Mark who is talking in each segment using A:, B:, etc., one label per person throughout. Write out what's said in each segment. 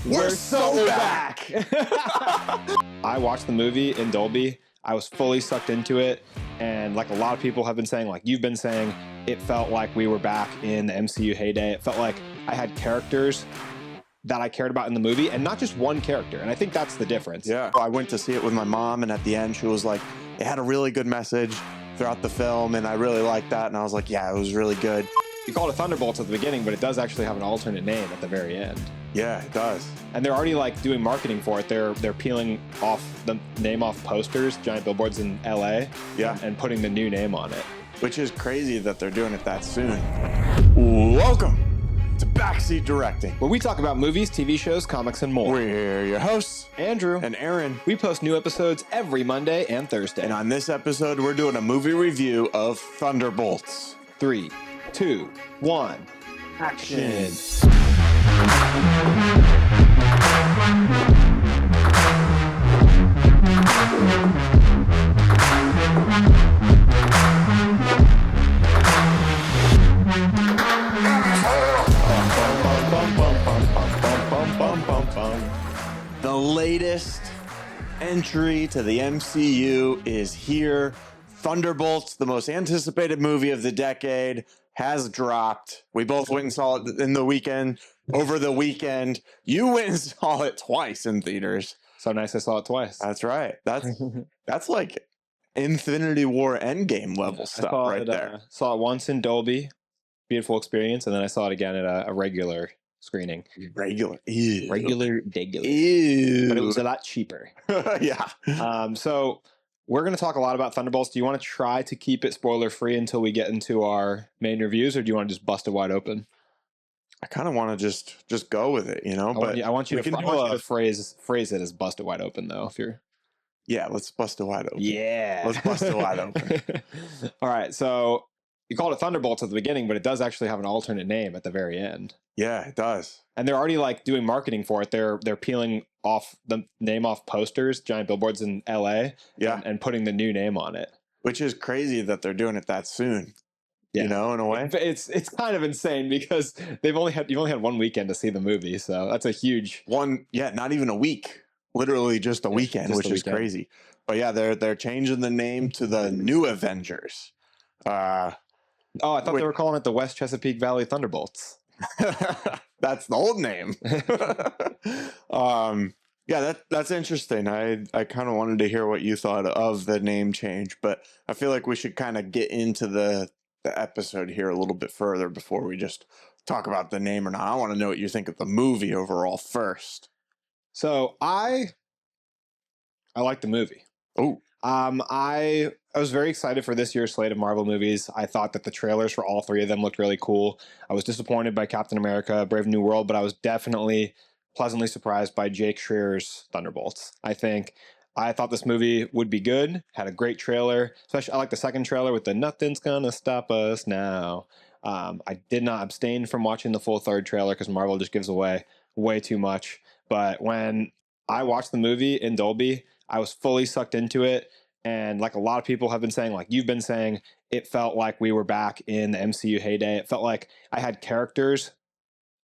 A: We're so back.
B: I watched the movie in Dolby. I was fully sucked into it. And like a lot of people have been saying, like you've been saying, it felt like we were back in the MCU heyday. It felt like I had characters that I cared about in the movie and not just one character. And I think that's the difference.
A: Yeah. I went to see it with my mom, and at the end, she was like, it had a really good message throughout the film, and I really liked that. And I was like, yeah, it was really good.
B: You called it Thunderbolts at the beginning, but it does actually have an alternate name at the very end.
A: Yeah, it does.
B: And they're already like doing marketing for it. They're peeling off the name off posters, giant billboards in LA,
A: Yeah.
B: and putting the new name on it.
A: Which is crazy that they're doing it that soon. Welcome to Backseat Directing,
B: Where we talk about movies, TV shows, comics, and more.
A: we're your hosts,
B: Andrew
A: and Aaron.
B: we post new episodes every Monday and Thursday.
A: And on this episode, we're doing a movie review of Thunderbolts.
B: 3, 2, 1, action.
A: The latest entry to the MCU is here. Thunderbolts, the most anticipated movie of the decade, has dropped. We both went and saw it in the weekend, over the weekend. You went and saw it twice in theaters.
B: So nice I saw it twice.
A: That's right. That's like Infinity War Endgame level stuff right there.
B: Saw it once in Dolby. Beautiful experience. And then I saw it again at a regular screening.
A: Regular. Ew.
B: Regular.
A: Ew.
B: But it was a lot cheaper.
A: Yeah.
B: So we're going to talk a lot about Thunderbolts. Do you want to try to keep it spoiler free until we get into our main reviews, or do you want to just bust it wide open?
A: I kind of want to just go with it, you know.
B: I want you
A: we can
B: to phrase it as bust it wide open, though. If you're
A: let's bust it wide open.
B: yeah,
A: Let's bust it wide open.
B: All right, so you called it Thunderbolts at the beginning, but it does actually have an alternate name at the very end.
A: Yeah, it does.
B: And they're already like doing marketing for it. They're peeling off the name off posters, giant billboards in LA,
A: Yeah.
B: and putting the new name on it.
A: Which is crazy that they're doing it that soon.
B: Yeah.
A: You know, in a way.
B: It's kind of insane because you've only had one weekend to see the movie, so that's a huge
A: not even a week. Literally just a weekend,
B: just
A: which
B: a
A: is
B: weekend.
A: crazy. But yeah, they're changing the name to the New Avengers.
B: I thought they were calling it the West Chesapeake Valley Thunderbolts.
A: That's the old name. Yeah, that's interesting. I kind of wanted to hear what you thought of the name change, but I feel like we should kind of get into the episode here a little bit further before we just talk about the name or not. I want to know what you think of the movie overall first.
B: So I like the movie.
A: Oh,
B: I was very excited for this year's slate of Marvel movies. I thought that the trailers for all three of them looked really cool. I was disappointed by Captain America: Brave New World, but I was definitely pleasantly surprised by Jake Schreier's Thunderbolts. I thought this movie would be good. Had a great trailer. Especially, I like the second trailer with the "Nothing's Gonna Stop Us Now." I did not abstain from watching the full third trailer because Marvel just gives away way too much. But when I watched the movie in Dolby, I was fully sucked into it. And like a lot of people have been saying, like you've been saying, it felt like we were back in the MCU heyday. It felt like I had characters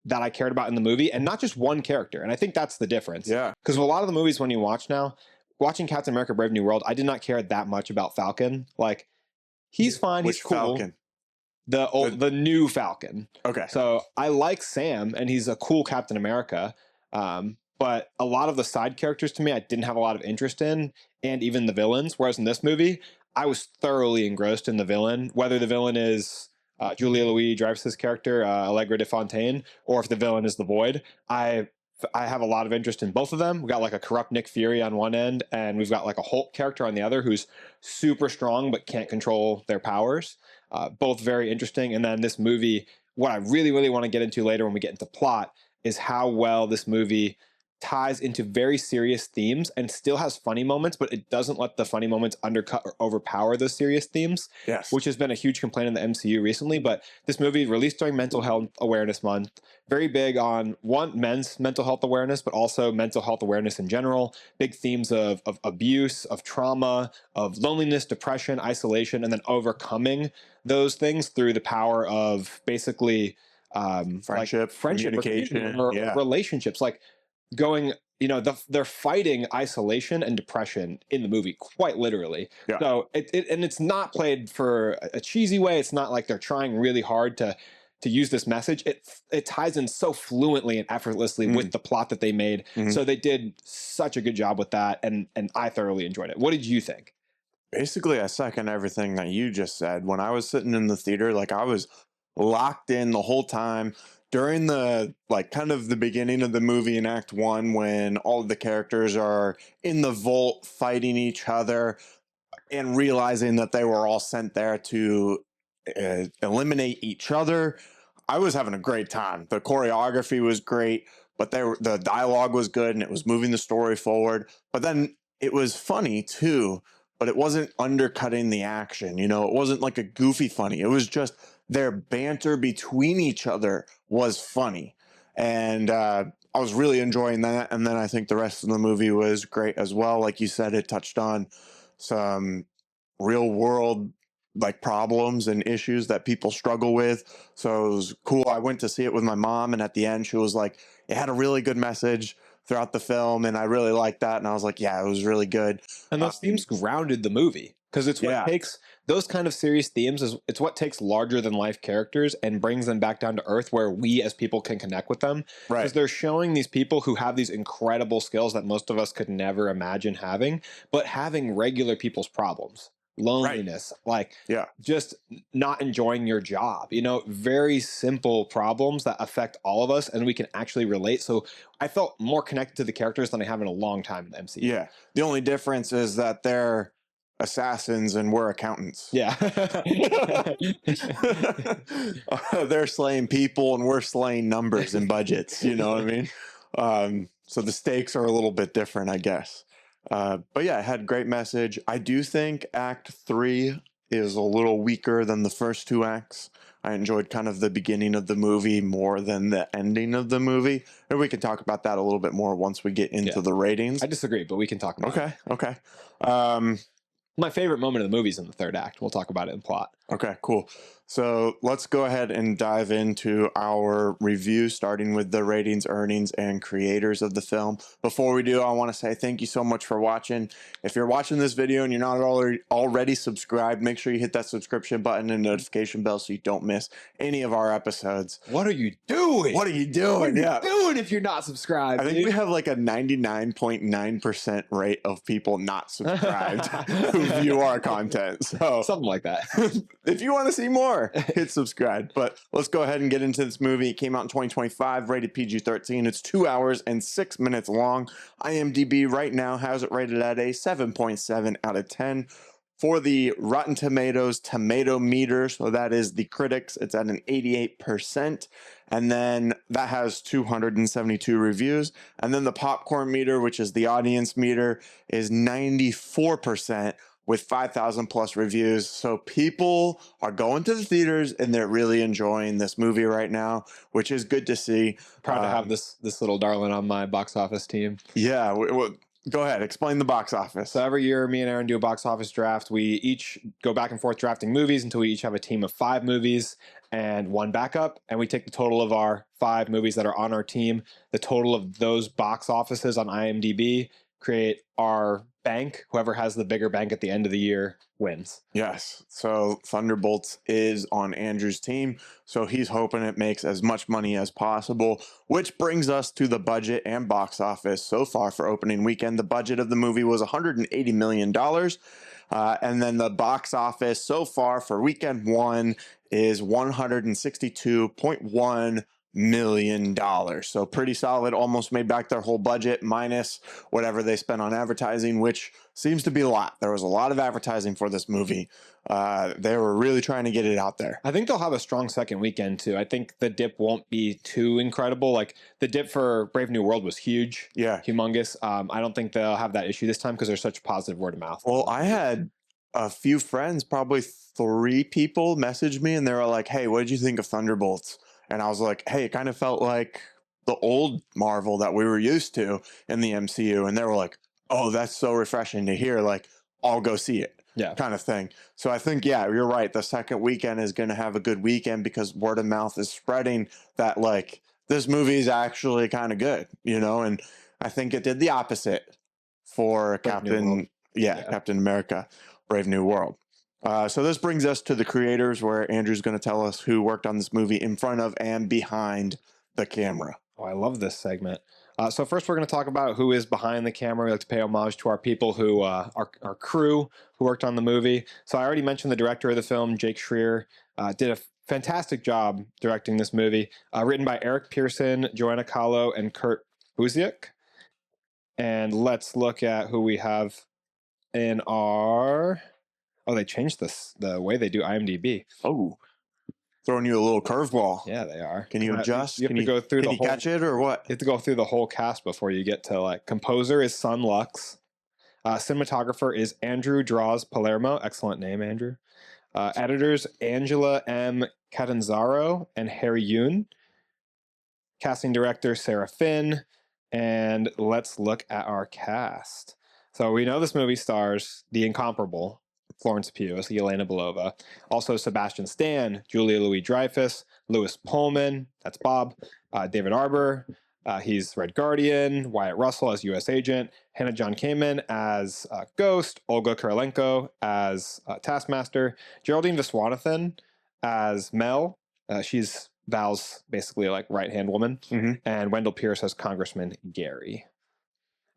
B: that I cared about in the movie and not just one character. And I think that's the difference.
A: yeah.
B: Because a lot of the movies when you watch now, watching Captain America: Brave New World, I did not care that much about Falcon. Like, he's fine,
A: Which
B: he's cool.
A: Falcon?
B: The new Falcon.
A: Okay.
B: So I like Sam, and he's a cool Captain America. But a lot of the side characters to me, I didn't have a lot of interest in, and even the villains. Whereas in this movie, I was thoroughly engrossed in the villain, whether the villain is Julia Louis-Dreyfus's character, Allegra de Fontaine, or if the villain is the Void. I have a lot of interest in both of them. We got like a corrupt Nick Fury on one end, and we've got like a Hulk character on the other who's super strong but can't control their powers. Both very interesting. And then this movie, what I really, really want to get into later when we get into plot is how well this movie ties into very serious themes and still has funny moments, but it doesn't let the funny moments undercut or overpower those serious themes.
A: Yes.
B: Which has been a huge complaint in the MCU recently. But this movie, released during Mental Health Awareness Month, very big on men's mental health awareness, but also mental health awareness in general. Big themes of abuse, of trauma, of loneliness, depression, isolation, and then overcoming those things through the power of basically
A: friendship,
B: communication, or relationships. Like, going, they're fighting isolation and depression in the movie, quite literally.
A: Yeah.
B: So and it's not played for a cheesy way. It's not like they're trying really hard to use this message. It ties in so fluently and effortlessly with the plot that they made. So they did such a good job with that, and I thoroughly enjoyed it. What did you think?
A: Basically, I second everything that you just said. When I was sitting in the theater, like I was locked in the whole time during the like kind of the beginning of the movie in Act One, when all of the characters are in the vault fighting each other and realizing that they were all sent there to eliminate each other. I was having a great time. The choreography was great, but the dialogue was good and it was moving the story forward. But then it was funny too, but it wasn't undercutting the action. It wasn't like a goofy funny. It was just their banter between each other was funny. And I was really enjoying that. And then I think the rest of the movie was great as well. Like you said, it touched on some real world like problems and issues that people struggle with. So it was cool. I went to see it with my mom, and at the end she was like, it had a really good message throughout the film, and I really liked that. And I was like, yeah, it was really good.
B: And those themes grounded the movie, because it's what takes those kind of serious themes it's what takes larger than life characters and brings them back down to earth, where we as people can connect with them.
A: Right.
B: Because they're showing these people who have these incredible skills that most of us could never imagine having, but having regular people's problems. Loneliness, just not enjoying your job, very simple problems that affect all of us, and we can actually relate. So I felt more connected to the characters than I have in a long time in the MCU.
A: Yeah. The only difference is that they're assassins and we're accountants.
B: Yeah.
A: They're slaying people and we're slaying numbers and budgets. You know what I mean? So the stakes are a little bit different, I guess. But yeah, it had a great message. I do think Act 3 is a little weaker than the first two acts. I enjoyed kind of the beginning of the movie more than the ending of the movie. And we can talk about that a little bit more once we get into the ratings.
B: I disagree, but we can talk about it.
A: Okay.
B: My favorite moment of the movie is in the third act. We'll talk about it in plot.
A: Okay, cool. So let's go ahead and dive into our review, starting with the ratings, earnings, and creators of the film. Before we do, I want to say thank you so much for watching. If you're watching this video and you're not already subscribed, make sure you hit that subscription button and notification bell so you don't miss any of our episodes.
B: What are you doing?
A: What are you doing?
B: What are you doing if you're not subscribed?
A: I think we have like a 99.9% rate of people not subscribed who view our content. So
B: something like that.
A: If you want to see more, hit subscribe. But let's go ahead and get into this movie. It came out in 2025, rated PG-13. It's 2 hours and 6 minutes long. IMDb right now has it rated at a 7.7 out of 10. For the Rotten Tomatoes tomato meter, so that is the critics, it's at an 88%. And then that has 272 reviews. And then the popcorn meter, which is the audience meter, is 94%. With 5,000 plus reviews. So people are going to the theaters and they're really enjoying this movie right now, which is good to see.
B: Proud to have this little darling on my box office team.
A: Yeah. Go ahead. Explain the box office.
B: So every year, me and Aaron do a box office draft. We each go back and forth drafting movies until we each have a team of 5 movies and 1 backup. And we take the total of our 5 movies that are on our team, the total of those box offices on IMDb, create our bank. Whoever has the bigger bank at the end of the year wins.
A: Yes. So Thunderbolts is on Andrew's team. So he's hoping it makes as much money as possible, which brings us to the budget and box office. So far for opening weekend, the budget of the movie was $180 million. And then the box office so far for weekend 1 is $162.1 million. So pretty solid, almost made back their whole budget minus whatever they spent on advertising, which seems to be a lot. There was a lot of advertising for this movie. They were really trying to get it out there.
B: I think they'll have a strong second weekend too. I think the dip won't be too incredible. Like the dip for Brave New World was huge.
A: Yeah.
B: Humongous. I don't think they'll have that issue this time because there's such positive word of mouth.
A: Well, I had a few friends, probably 3 people message me and they were like, hey, what did you think of Thunderbolts? And I was like, hey, it kind of felt like the old Marvel that we were used to in the MCU. And they were like, oh, that's so refreshing to hear. Like, I'll go see it.
B: Yeah.
A: Kind of thing. So I think, yeah, you're right. The second weekend is going to have a good weekend because word of mouth is spreading that, like, this movie is actually kind of good, and I think it did the opposite for
B: Brave New World.
A: Captain America, Brave New World. So this brings us to the creators, where Andrew's going to tell us who worked on this movie in front of and behind the camera.
B: Oh, I love this segment. So first, we're going to talk about who is behind the camera. We like to pay homage to our people who, our crew who worked on the movie. So I already mentioned the director of the film, Jake Schreier, did a fantastic job directing this movie. Written by Eric Pearson, Joanna Kahlo, and Kurt Busiek. And let's look at who we have in our... Oh, they changed the way they do IMDb.
A: Oh, throwing you a little curveball.
B: Yeah, they are.
A: Can you adjust?
B: You have to go through the whole...
A: Can you catch it or what?
B: You have to go through the whole cast before you get to, like, composer is Sun Lux. Cinematographer is Andrew Draws Palermo. Excellent name, Andrew. Editors Angela M. Catanzaro and Harry Yoon. Casting director Sarah Finn. And let's look at our cast. So we know this movie stars the incomparable Florence Pugh as Yelena Belova. Also Sebastian Stan, Julia Louis-Dreyfus, Louis Pullman, that's Bob, David Arbor, he's Red Guardian, Wyatt Russell as U.S. Agent, Hannah John Kamen as Ghost, Olga Kurylenko as Taskmaster, Geraldine Viswanathan as Mel, she's Val's basically like right-hand woman, and Wendell Pierce as Congressman Gary.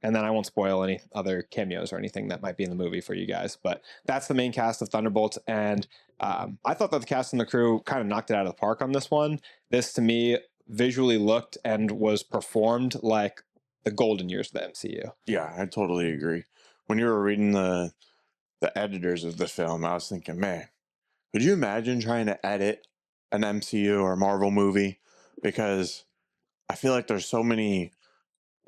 B: And then I won't spoil any other cameos or anything that might be in the movie for you guys. But that's the main cast of Thunderbolts. And I thought that the cast and the crew kind of knocked it out of the park on this one. This, to me, visually looked and was performed like the golden years of the MCU.
A: Yeah, I totally agree. When you were reading the editors of the film, I was thinking, man, could you imagine trying to edit an MCU or Marvel movie? Because I feel like there's so many...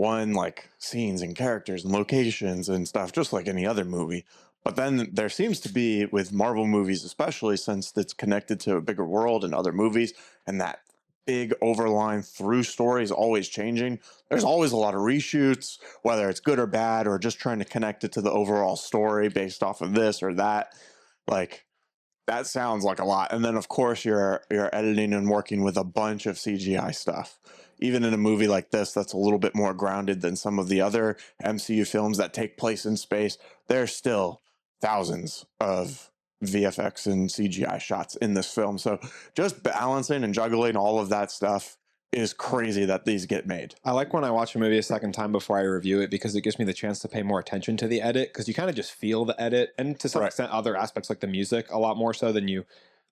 A: like scenes and characters and locations and stuff, just like any other movie. But then there seems to be, with Marvel movies especially, since it's connected to a bigger world and other movies, and that big overline through story is always changing, there's always a lot of reshoots, whether it's good or bad, or just trying to connect it to the overall story based off of this or that. Like, that sounds like a lot. And then, of course, you're editing and working with a bunch of CGI stuff. Even in a movie like this, that's a little bit more grounded than some of the other MCU films that take place in space, there's still thousands of VFX and CGI shots in this film. So just balancing and juggling all of that stuff is crazy that these get made.
B: I like when I watch a movie a second time before I review it, because it gives me the chance to pay more attention to the edit, because you kind of just feel the edit, and to some extent other aspects like the music a lot more so than you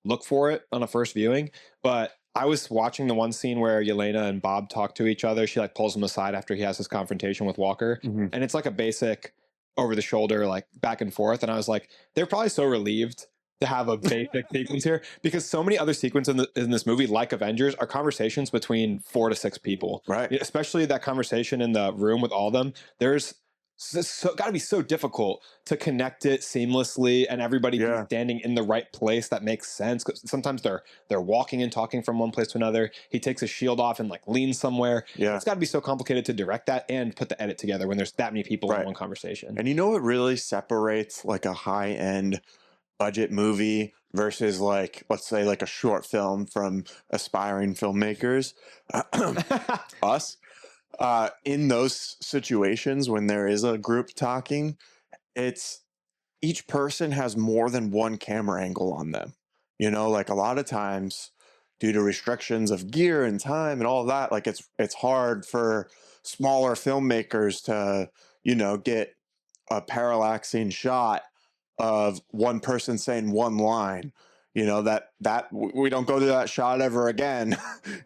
B: look for it on a first viewing. But I was watching the one scene where Yelena and Bob talk to each other. She like pulls him aside after he has his confrontation with Walker. And it's like a basic over the shoulder, like back and forth. And I was like, they're probably so relieved to have a basic sequence here, because so many other sequences in this movie, like Avengers, are conversations between 4 to 6 people.
A: Right.
B: Especially that conversation in the room with all of them. There's got to be so difficult to connect it seamlessly and everybody be standing in the right place that makes sense. Because sometimes they're walking and talking from one place to another. He takes his shield off and like leans somewhere. It's got to be so complicated to direct that and put the edit together when there's that many people in one conversation.
A: And you know what really separates like a high-end budget movie versus, like, let's say like a short film from aspiring filmmakers? Us. In those situations when there is a group talking, it's each person has more than one camera angle on them. You know, like a lot of times due to restrictions of gear and time and all of that, like it's hard for smaller filmmakers to, you know, get a parallaxing shot of one person saying one line. You know, that we don't go to that shot ever again,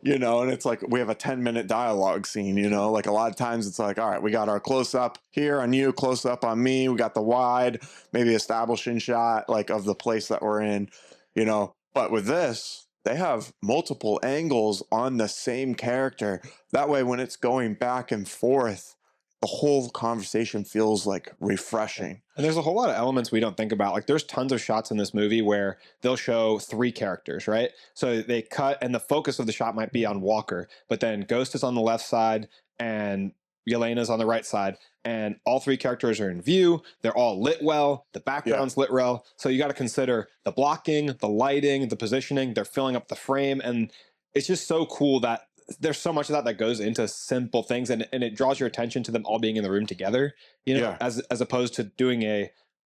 A: you know, and it's like we have a 10-minute dialogue scene, you know, like a lot of times it's like, all right, we got our close up here on you, close up on me. We got the wide, maybe establishing shot like of the place that we're in, you know, but with this, they have multiple angles on the same character. That way, when it's going back and forth, the whole conversation feels like refreshing.
B: And there's a whole lot of elements we don't think about. Like there's tons of shots in this movie where they'll show 3 characters, right? So they cut and the focus of the shot might be on Walker, but then Ghost is on the left side and Yelena's on the right side, and all 3 characters are in view. They're all lit well. The background's lit well. So you got to consider the blocking, the lighting, the positioning. They're filling up the frame, and it's just so cool that there's so much of that goes into simple things, and it draws your attention to them all being in the room together,
A: Yeah.
B: as opposed to doing a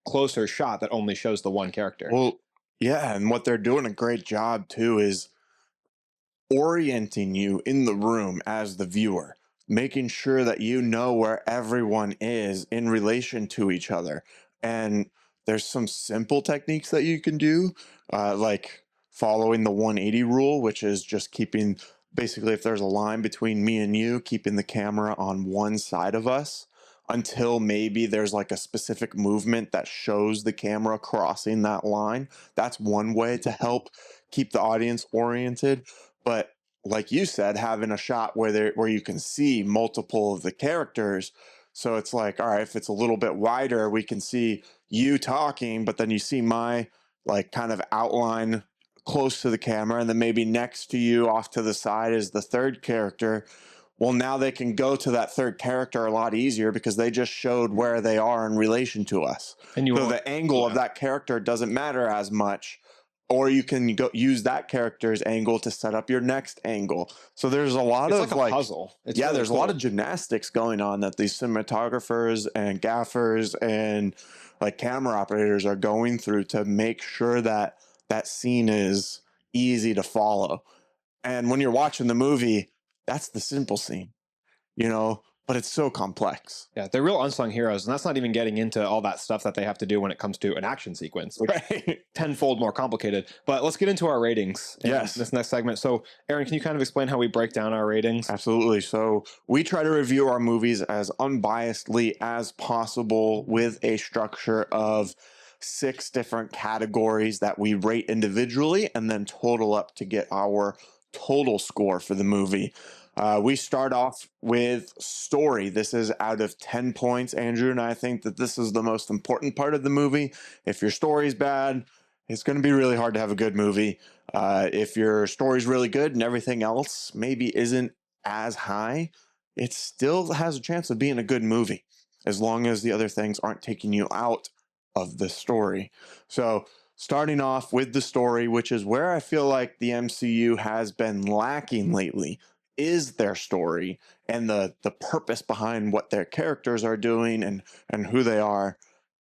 B: closer shot that only shows the one character.
A: Well, yeah, and what they're doing a great job too is orienting you in the room as the viewer, making sure that you know where everyone is in relation to each other. And there's some simple techniques that you can do, like following the 180 rule, which is just keeping basically, if there's a line between me and you, keeping the camera on one side of us until maybe there's like a specific movement that shows the camera crossing that line. That's one way to help keep the audience oriented. But like you said, having a shot where you can see multiple of the characters, so it's like, all right, if it's a little bit wider, we can see you talking, but then you see my like kind of outline close to the camera, and then maybe next to you off to the side is the third character. Well, now they can go to that third character a lot easier because they just showed where they are in relation to us.
B: And
A: so the angle of that character doesn't matter as much, or you can go use that character's angle to set up your next angle. So there's a lot of
B: like a puzzle. It's really
A: there's
B: cool.
A: a lot of gymnastics going on that these cinematographers and gaffers and like camera operators are going through to make sure that that scene is easy to follow. And when you're watching the movie, that's the simple scene, but it's so complex.
B: Yeah, they're real unsung heroes, and that's not even getting into all that stuff that they have to do when it comes to an action sequence, which is tenfold more complicated. But let's get into our ratings in this next segment. So, Aaron, can you kind of explain how we break down our ratings?
A: Absolutely. So we try to review our movies as unbiasedly as possible with a structure of 6 different categories that we rate individually and then total up to get our total score for the movie. We start off with story. This is out of 10 points. Andrew and I think that this is the most important part of the movie. If your story's bad, it's going to be really hard to have a good movie. If your story's really good and everything else maybe isn't as high, it still has a chance of being a good movie as long as the other things aren't taking you out of the story. So starting off with the story, which is where I feel like the MCU has been lacking lately, is their story and the purpose behind what their characters are doing and who they are.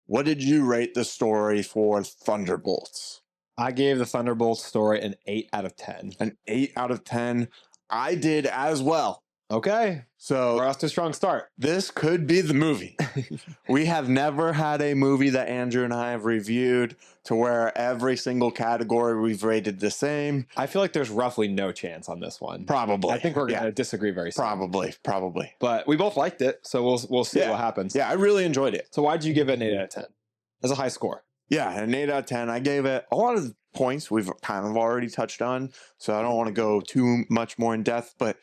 A: What did you rate the story for Thunderbolts?
B: I gave the Thunderbolts story an 8 out of 10.
A: An 8 out of 10. I did as well.
B: Okay.
A: So
B: we're off to a strong start.
A: This could be the movie. We have never had a movie that Andrew and I have reviewed to where every single category we've rated the same.
B: I feel like there's roughly no chance on this one.
A: Probably.
B: I think we're going to disagree very soon.
A: Probably.
B: But we both liked it, so we'll see what happens.
A: Yeah, I really enjoyed it.
B: So why did you give it an 8 out of 10? That's a high score.
A: Yeah, an 8 out of 10. I gave it a lot of points we've kind of already touched on, so I don't want to go too much more in depth, but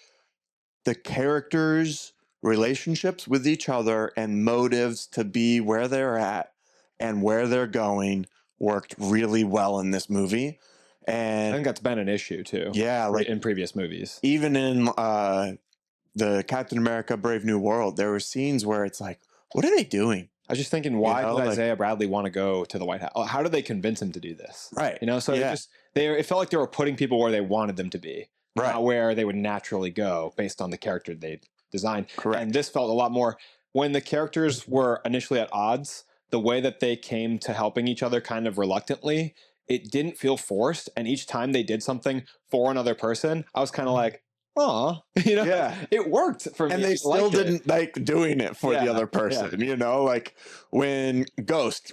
A: the characters' relationships with each other and motives to be where they're at and where they're going worked really well in this movie. And
B: I think that's been an issue too.
A: Yeah, like
B: in previous movies.
A: Even in the Captain America Brave New World, there were scenes where it's like, what are they doing?
B: I was just thinking, why did Isaiah Bradley want to go to the White House? How did they convince him to do this?
A: Right.
B: So it felt like they were putting people where they wanted them to be.
A: Right.
B: Not where they would naturally go based on the character they designed.
A: Correct.
B: And this felt a lot more when the characters were initially at odds, the way that they came to helping each other kind of reluctantly, it didn't feel forced. And each time they did something for another person, I was kind of like, oh, it worked for me.
A: And they still didn't like doing it for the other person, like when Ghost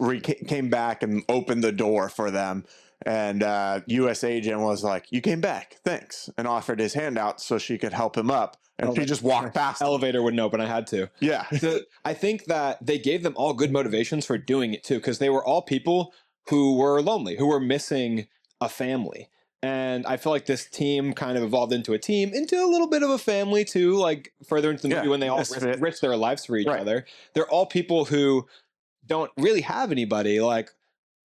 A: came back and opened the door for them. And U.S. agent was like, you came back, thanks, and offered his hand out so she could help him up. And she just walked past.
B: Elevator wouldn't open. I had to.
A: Yeah.
B: So I think that they gave them all good motivations for doing it too, because they were all people who were lonely, who were missing a family. And I feel like this team kind of evolved into a little bit of a family too, like further into the movie when they all risk their lives for each other. They're all people who don't really have anybody, like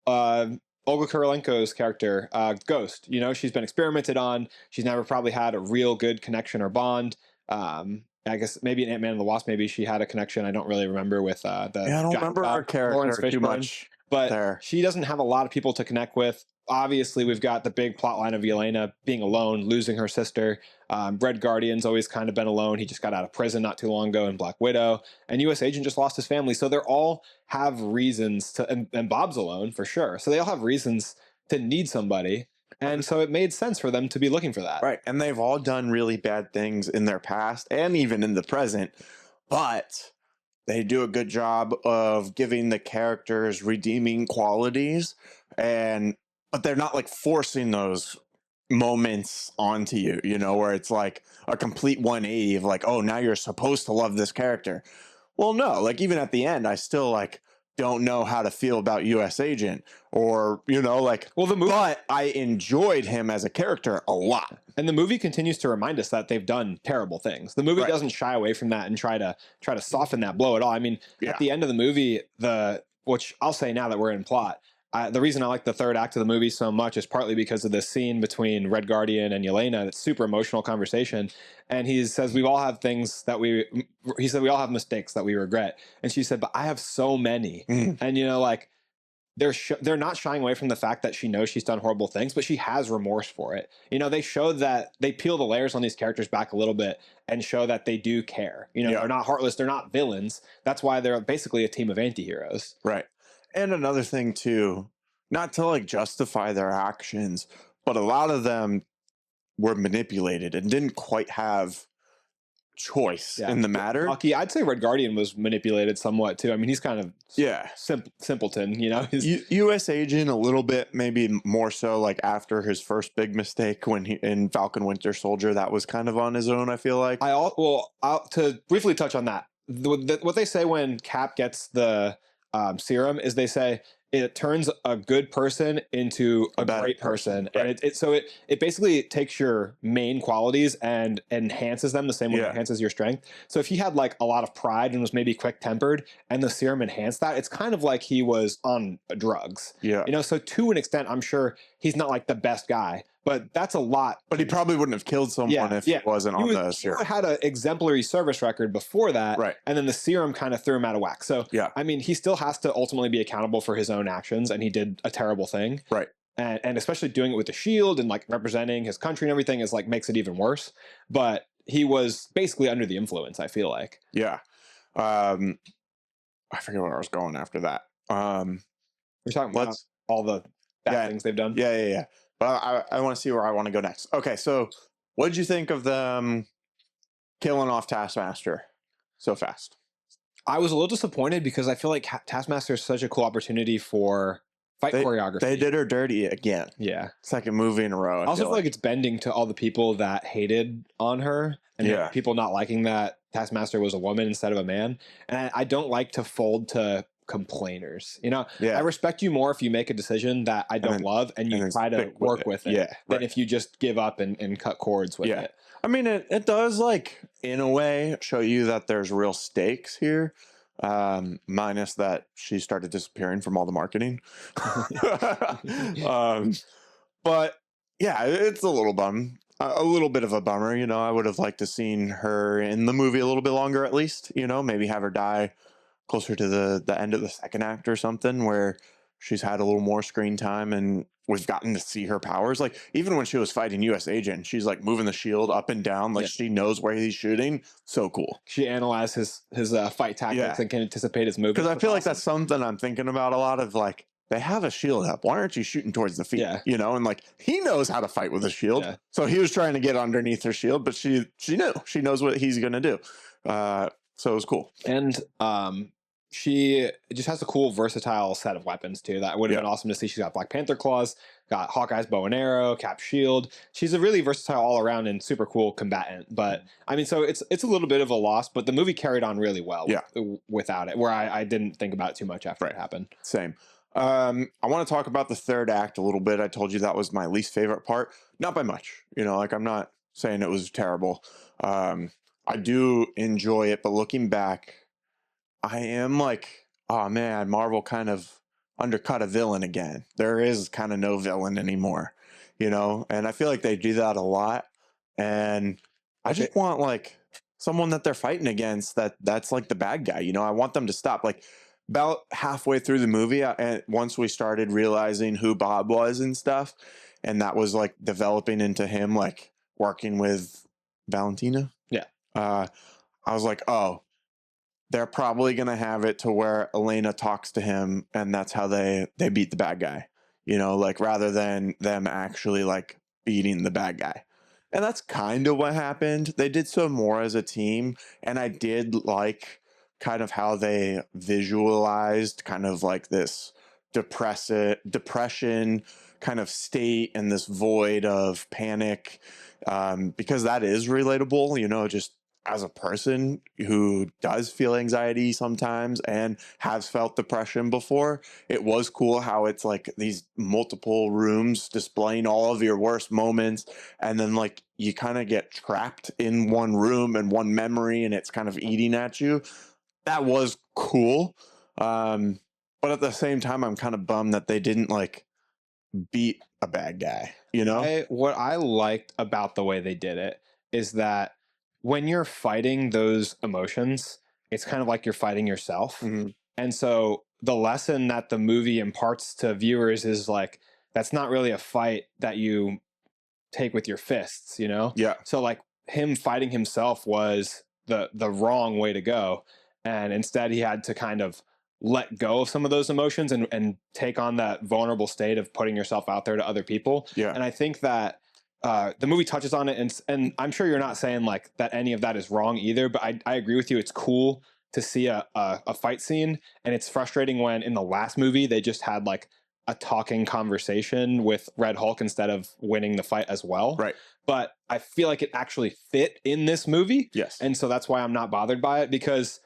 B: Olga Kurylenko's character, Ghost. She's been experimented on. She's never probably had a real good connection or bond. I guess maybe in Ant-Man and the Wasp, maybe she had a connection. I don't really remember with
A: I don't remember our character too much.
B: But she doesn't have a lot of people to connect with. obviously we've got the big plot line of Yelena being alone, losing her sister. Red Guardian's always kind of been alone. He just got out of prison not too long ago in Black Widow. And US Agent just lost his family. So they're all have reasons to, and Bob's alone for sure. So they all have reasons to need somebody. And so it made sense for them to be looking for that.
A: Right. And they've all done really bad things in their past and even in the present. But they do a good job of giving the characters redeeming qualities, but they're not like forcing those moments onto you, where it's like a complete 180 of like, oh, now you're supposed to love this character. Well, no, like even at the end, I still like don't know how to feel about US Agent or, but I enjoyed him as a character a lot.
B: And the movie continues to remind us that they've done terrible things. The movie doesn't shy away from that and try to soften that blow at all. I mean, at the end of the movie, which I'll say now that we're in plot, the reason I like the third act of the movie so much is partly because of the scene between Red Guardian and Yelena. It's super emotional conversation. And he says, we all have we all have mistakes that we regret. And she said, but I have so many. And, they're not shying away from the fact that she knows she's done horrible things, but she has remorse for it. They show that they peel the layers on these characters back a little bit and show that they do care. They're not heartless. They're not villains. That's why they're basically a team of anti-heroes.
A: Right. And another thing too, not to like justify their actions, but a lot of them were manipulated and didn't quite have choice in the matter.
B: Bucky, I'd say Red Guardian was manipulated somewhat too. I mean, he's kind of simpleton,
A: US Agent a little bit, maybe more so like after his first big mistake when he in Falcon Winter Soldier, that was kind of on his own, I feel like.
B: To briefly touch on that, what they say when Cap gets the serum is they say it turns a good person into a great person. Right. And it basically takes your main qualities and enhances them the same way it enhances your strength. So if he had like a lot of pride and was maybe quick tempered and the serum enhanced that, it's kind of like he was on drugs.
A: Yeah.
B: So to an extent, I'm sure he's not like the best guy, but that's a lot.
A: But he probably wouldn't have killed someone if he wasn't on the serum.
B: He had an exemplary service record before that,
A: right?
B: And then the serum kind of threw him out of whack. So, I mean, he still has to ultimately be accountable for his own actions, and he did a terrible thing,
A: right?
B: And especially doing it with the shield and like representing his country and everything is like makes it even worse. But he was basically under the influence, I feel like.
A: Yeah. I forget where I was going after that.
B: We're talking about all the bad things they've done.
A: Yeah. But I want to see where I want to go next. Okay, so what did you think of them killing off Taskmaster so fast?
B: I was a little disappointed because I feel like Taskmaster is such a cool opportunity for fight choreography.
A: They did her dirty again.
B: Yeah.
A: Second movie in a row.
B: I also feel like it's bending to all the people that hated on her and people not liking that Taskmaster was a woman instead of a man. And I don't like to fold to complainers. I respect you more if you make a decision that I don't love and you try to work with it than if you just give up and cut cords with it.
A: I mean, it does, like, in a way, show you that there's real stakes here, minus that she started disappearing from all the marketing. But, yeah, it's a little bit of a bummer, I would have liked to seen her in the movie a little bit longer at least, maybe have her die closer to the end of the second act or something where she's had a little more screen time and we've gotten to see her powers. Like even when she was fighting US Agent, she's like moving the shield up and down. Like she knows where he's shooting. So cool.
B: She analyzed his fight tactics and can anticipate his movements.
A: Because I feel like that's something I'm thinking about a lot of like, they have a shield up. Why aren't you shooting towards the feet? And like he knows how to fight with a shield. Yeah. So he was trying to get underneath her shield, but she knew. She knows what he's gonna do. So it was cool.
B: And she just has a cool, versatile set of weapons, too. That would have been awesome to see. She's got Black Panther claws, got Hawkeye's bow and arrow, Cap's shield. She's a really versatile all-around and super cool combatant. But, I mean, so it's a little bit of a loss, but the movie carried on really well without it, where I didn't think about it too much after it happened.
A: Same. I want to talk about the third act a little bit. I told you that was my least favorite part. Not by much. Like, I'm not saying it was terrible. I do enjoy it, but looking back, I am like, oh man, Marvel kind of undercut a villain again. There is kind of no villain anymore, and I feel like they do that a lot. And I just want like someone that they're fighting against that's like the bad guy. I want them to stop. Like about halfway through the movie, and once we started realizing who Bob was and stuff, and that was like developing into him like working with Valentina.
B: Yeah.
A: I was like, oh, they're probably gonna have it to where Elena talks to him, and that's how they beat the bad guy. You know, like rather than them actually like beating the bad guy. And that's kind of what happened. They did so more as a team, and I did like kind of how they visualized kind of like this depression kind of state and this void of panic, because that is relatable, you know, just as a person who does feel anxiety sometimes and has felt depression before. It was cool how it's like these multiple rooms displaying all of your worst moments, and then like you kind of get trapped in one room and one memory, and it's kind of eating at you. That was cool. But at the same time, I'm kind of bummed that they didn't like beat a bad guy, you know?
B: What I liked about the way they did it is that when you're fighting those emotions, it's kind of like you're fighting yourself.
A: Mhm.
B: And so the lesson that the movie imparts to viewers is like, that's not really a fight that you take with your fists, you know?
A: Yeah.
B: So like him fighting himself was the wrong way to go. And instead he had to kind of let go of some of those emotions and take on that vulnerable state of putting yourself out there to other people.
A: Yeah.
B: And I think that the movie touches on it, and I'm sure you're not saying like that any of that is wrong either, but I agree with you. It's cool to see a fight scene, and it's frustrating when in the last movie they just had like a talking conversation with Red Hulk instead of winning the fight as well.
A: Right.
B: But I feel like it actually fit in this movie.
A: Yes.
B: And so that's why I'm not bothered by it, because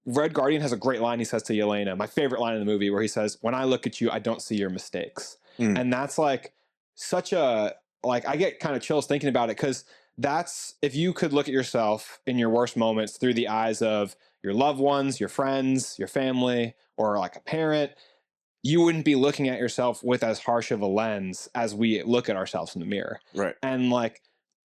B: Red Guardian has a great line he says to Yelena, my favorite line in the movie, where he says, "When I look at you, I don't see your mistakes."
A: Mm.
B: And that's like such a, like, I get kind of chills thinking about it, because that's, if you could look at yourself in your worst moments through the eyes of your loved ones, your friends, your family, or like a parent, you wouldn't be looking at yourself with as harsh of a lens as we look at ourselves in the mirror.
A: Right.
B: And like,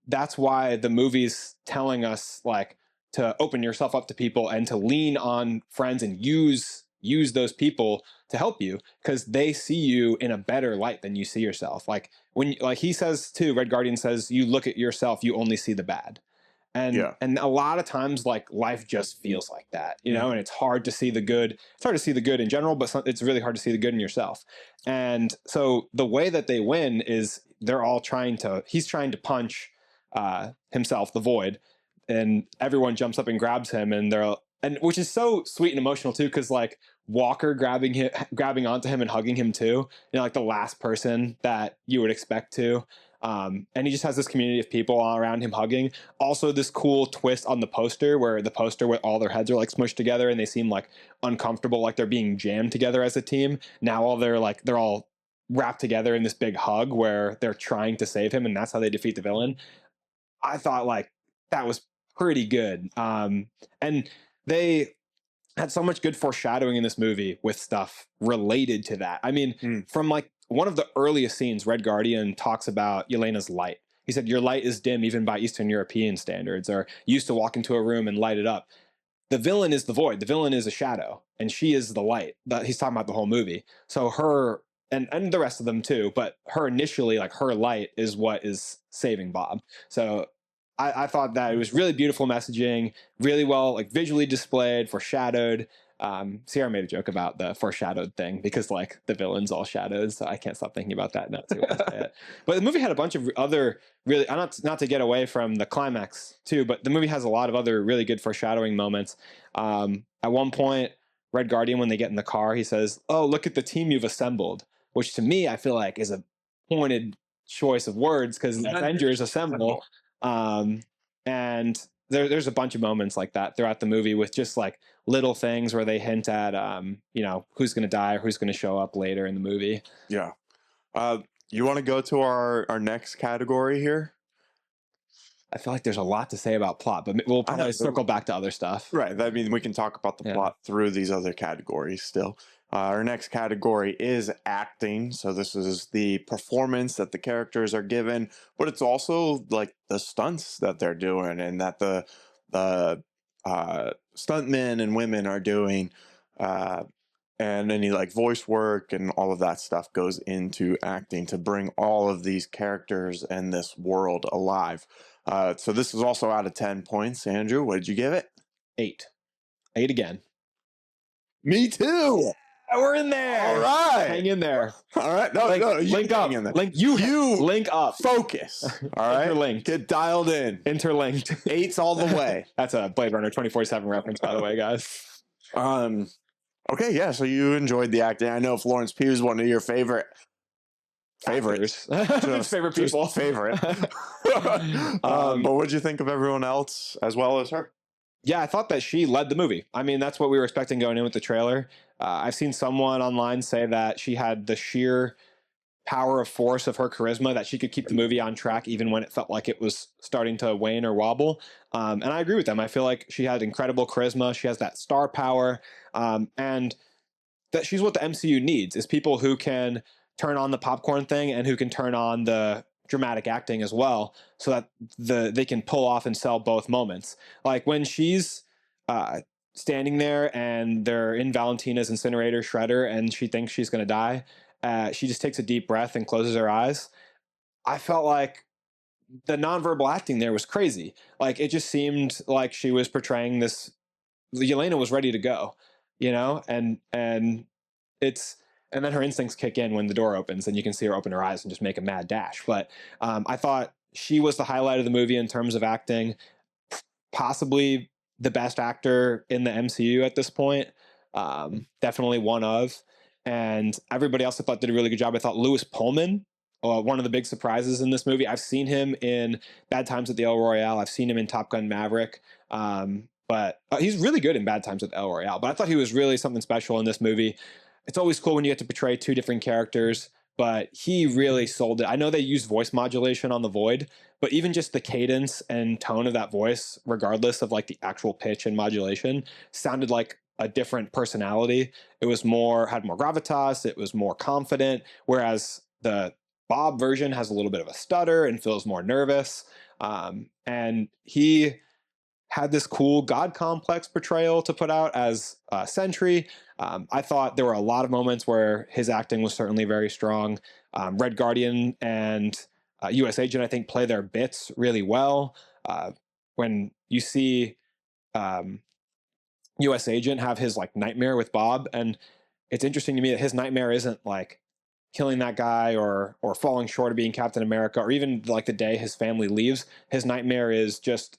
B: that's why the movie's telling us like to open yourself up to people and to lean on friends and use those people to help you, because they see you in a better light than you see yourself. Like when, like he says too, Red Guardian says, you look at yourself, you only see the bad. And
A: Yeah.
B: and a lot of times like life just feels like that, you know, and it's hard to see the good. It's hard to see the good in general, but it's really hard to see the good in yourself. And so the way that they win is they're all he's trying to punch himself, the Void, and everyone jumps up and grabs him, and which is so sweet and emotional too, because like Walker grabbing onto him and hugging him too, you know, like the last person that you would expect to. And he just has this community of people all around him hugging. Also, this cool twist on the poster, where the poster with all their heads are like smushed together and they seem like uncomfortable, like they're being jammed together as a team. Now they're all wrapped together in this big hug where they're trying to save him, and that's how they defeat the villain. I thought like that was pretty good. And they had so much good foreshadowing in this movie with stuff related to that. I mean, from like one of the earliest scenes, Red Guardian talks about Yelena's light. He said, "Your light is dim even by Eastern European standards," or "You used to walk into a room and light it up." The villain is the Void. The villain is a shadow, and she is the light. That he's talking about the whole movie. So her and the rest of them too, but her initially, like her light is what is saving Bob. So I thought that it was really beautiful messaging, really well like visually displayed, foreshadowed. Sierra made a joke about the foreshadowed thing because like the villain's all shadows, so I can't stop thinking about that. Not to say it. But the movie had a bunch of other really, not to get away from the climax too, but the movie has a lot of other really good foreshadowing moments. At one point, Red Guardian, when they get in the car, he says, "Oh, look at the team you've assembled," which to me I feel like is a pointed choice of words, because Avengers assemble. And there's a bunch of moments like that throughout the movie with just like little things where they hint at, you know, who's going to die or who's going to show up later in the movie.
A: Yeah. You want to go to our next category here?
B: I feel like there's a lot to say about plot, but we'll probably circle back to other stuff.
A: Right. I mean, we can talk about the plot through these other categories still. Our next category is acting. So this is the performance that the characters are given, but it's also like the stunts that they're doing and that the stuntmen and women are doing. and any like voice work and all of that stuff goes into acting to bring all of these characters and this world alive. So this is also out of 10 points. Andrew, what did you give it?
B: 8. 8 again.
A: Me too.
B: We're in there.
A: All right.
B: Hang in there.
A: All right. No,
B: link up.
A: In there.
B: You link up.
A: Focus. All right.
B: Interlinked.
A: Get dialed in.
B: Interlinked.
A: 8's all the way.
B: That's a Blade Runner 24/7 reference, by the way, guys.
A: Okay, yeah. So you enjoyed the acting. I know Florence Pugh is one of your favorites.
B: Just favorite people.
A: Favorite. But what did you think of everyone else as well as her?
B: Yeah, I thought that she led the movie. I mean, that's what we were expecting going in with the trailer. I've seen someone online say that she had the sheer power of force of her charisma, that she could keep the movie on track even when it felt like it was starting to wane or wobble. And I agree with them. I feel like she had incredible charisma. She has that star power. And that she's what the MCU needs, is people who can turn on the popcorn thing and who can turn on the dramatic acting as well, so that they can pull off and sell both moments. Like when she's standing there and they're in Valentina's incinerator shredder and she thinks she's going to die, she just takes a deep breath and closes her eyes. I felt like the nonverbal acting there was crazy. Like it just seemed like she was portraying this. Yelena was ready to go, you know, and then her instincts kick in when the door opens and you can see her open her eyes and just make a mad dash. But I thought she was the highlight of the movie in terms of acting, possibly the best actor in the MCU at this point. Definitely one of. And everybody else I thought did a really good job. I thought Lewis Pullman, one of the big surprises in this movie. I've seen him in Bad Times at the El Royale. I've seen him in Top Gun Maverick. But he's really good in Bad Times at the El Royale. But I thought he was really something special in this movie. It's always cool when you get to portray two different characters, but he really sold it. I know they use voice modulation on The Void, but even just the cadence and tone of that voice, regardless of like the actual pitch and modulation, sounded like a different personality. It was had more gravitas. It was more confident. Whereas the Bob version has a little bit of a stutter and feels more nervous. And he had this cool God complex portrayal to put out as Sentry. I thought there were a lot of moments where his acting was certainly very strong. Red Guardian and US Agent, I think, play their bits really well. When you see US Agent have his like nightmare with Bob, and it's interesting to me that his nightmare isn't like killing that guy or falling short of being Captain America, or even like the day his family leaves. His nightmare is just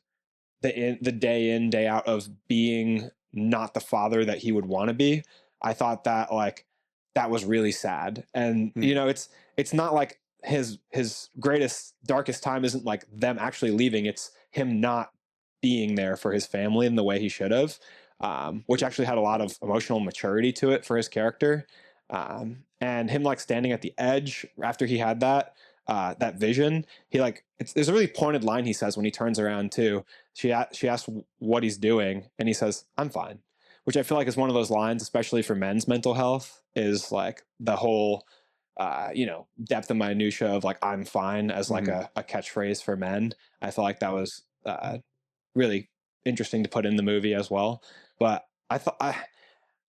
B: the day in, day out of being not the father that he would want to be. I thought that like that was really sad. And you know, it's not like his greatest, darkest time isn't like them actually leaving. It's him not being there for his family in the way he should have, which actually had a lot of emotional maturity to it for his character. And him like standing at the edge after he had that vision, he like, there's a really pointed line he says when he turns around too. She asks what he's doing, and he says, "I'm fine," which I feel like is one of those lines, especially for men's mental health, is like the whole, depth and minutia of like, "I'm fine" as like a catchphrase for men. I feel like that was really interesting to put in the movie as well. But